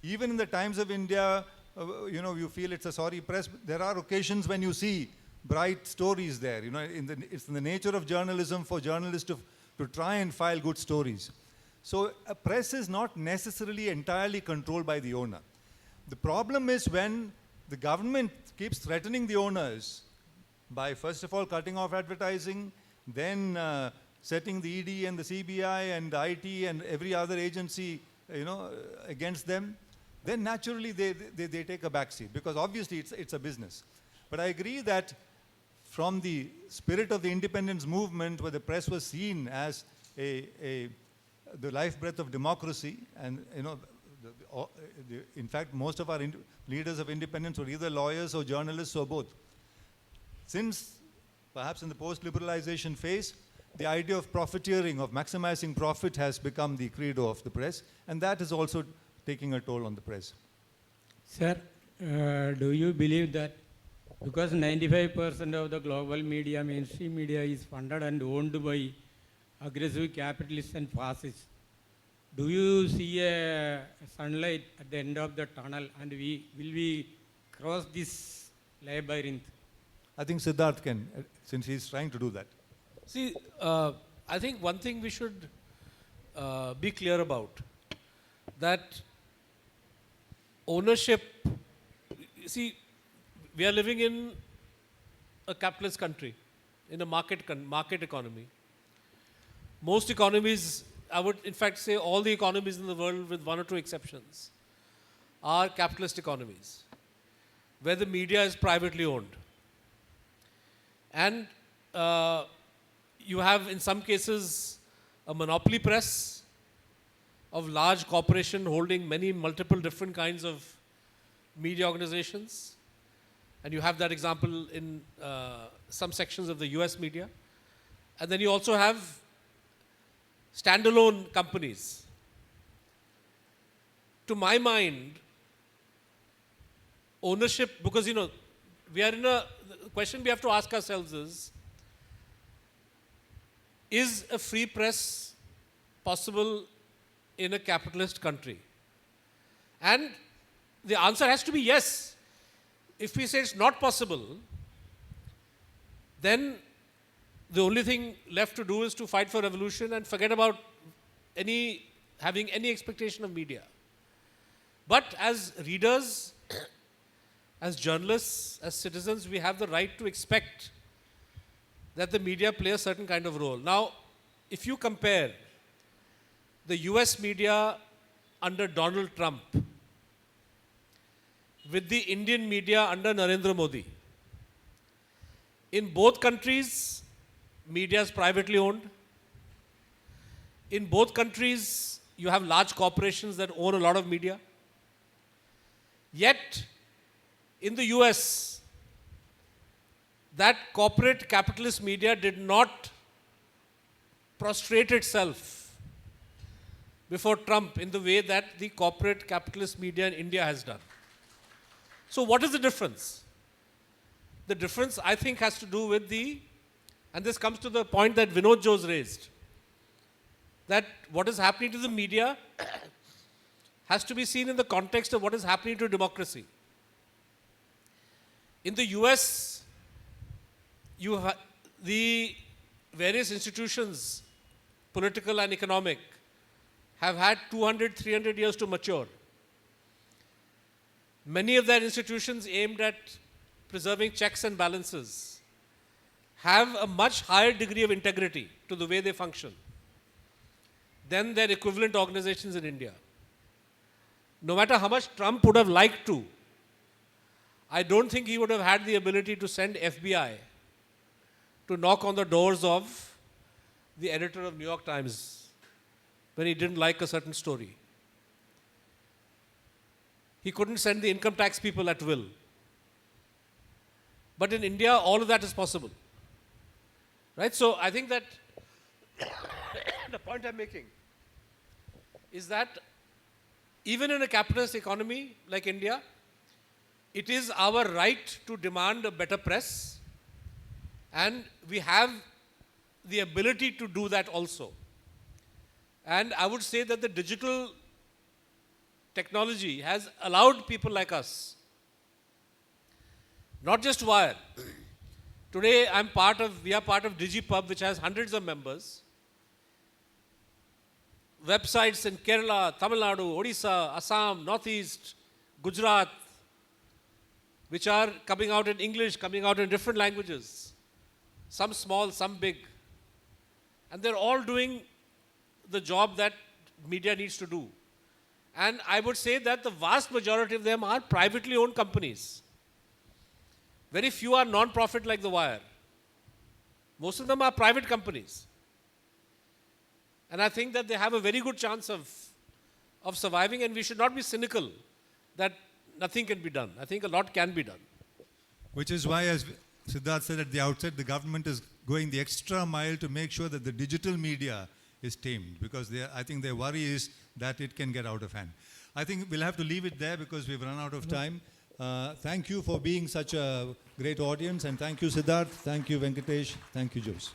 Even in the Times of India, you feel it's a sorry press. There are occasions when you see bright stories there. It's in the nature of journalism for journalists to try and file good stories. So a press is not necessarily entirely controlled by the owner. The problem is when the government keeps threatening the owners by, first of all, cutting off advertising, then setting the ED and the CBI and the IT and every other agency, against them, then naturally they take a backseat, because obviously it's a business. But I agree that from the spirit of the independence movement, where the press was seen as the life breath of democracy, and in fact, most of our leaders of independence were either lawyers or journalists or both. Since perhaps in the post-liberalization phase, the idea of profiteering, of maximizing profit, has become the credo of the press, and that is also taking a toll on the press. Sir, do you believe that because 95% of the global media, mainstream media, is funded and owned by aggressive capitalists and fascists, do you see a sunlight at the end of the tunnel, and will we cross this labyrinth? I think Siddharth can, since he's trying to do that. See, I think one thing we should be clear about, that ownership, see, we are living in a capitalist country, in a market economy. Most economies, I would in fact say all the economies in the world, with one or two exceptions, are capitalist economies, where the media is privately owned. And you have, in some cases, a monopoly press of large corporation holding multiple different kinds of media organizations. And you have that example in some sections of the US media. And then you also have standalone companies. To my mind, ownership, because we are in the question we have to ask ourselves is a free press possible in a capitalist country? And the answer has to be yes. If we say it's not possible, then the only thing left to do is to fight for revolution and forget about having any expectation of media. But as readers, as journalists, as citizens, we have the right to expect that the media play a certain kind of role. Now, if you compare the US media under Donald Trump with the Indian media under Narendra Modi, in both countries, media is privately owned. In both countries, you have large corporations that own a lot of media. Yet, in the US, that corporate capitalist media did not prostrate itself before Trump in the way that the corporate capitalist media in India has done. So what is the difference? The difference, I think, has to do with and this comes to the point that Vinod Jose raised, that what is happening to the media has to be seen in the context of what is happening to democracy. In the US, the various institutions, political and economic, have had 200, 300 years to mature. Many of their institutions aimed at preserving checks and balances have a much higher degree of integrity to the way they function than their equivalent organizations in India. No matter how much Trump would have liked to, I don't think he would have had the ability to send FBI to knock on the doors of the editor of New York Times when he didn't like a certain story. He couldn't send the income tax people at will. But in India, all of that is possible. Right? So I think that the point I'm making is that even in a capitalist economy like India, it is our right to demand a better press, and we have the ability to do that also. And I would say that the digital technology has allowed people like us, not just Wire. Today, we are part of DigiPub, which has hundreds of members. Websites in Kerala, Tamil Nadu, Odisha, Assam, Northeast, Gujarat, which are coming out in English, coming out in different languages. Some small, some big. And they're all doing the job that media needs to do. And I would say that the vast majority of them are privately owned companies. Very few are non-profit like The Wire. Most of them are private companies. And I think that they have a very good chance of surviving, and we should not be cynical that nothing can be done. I think a lot can be done. Which is why, as Siddharth said at the outset, the government is going the extra mile to make sure that the digital media is tamed, because I think their worry is that it can get out of hand. I think we'll have to leave it there because we've run out of time. Thank you for being such a great audience, and thank you, Siddharth. Thank you, Venkatesh. Thank you, Jose.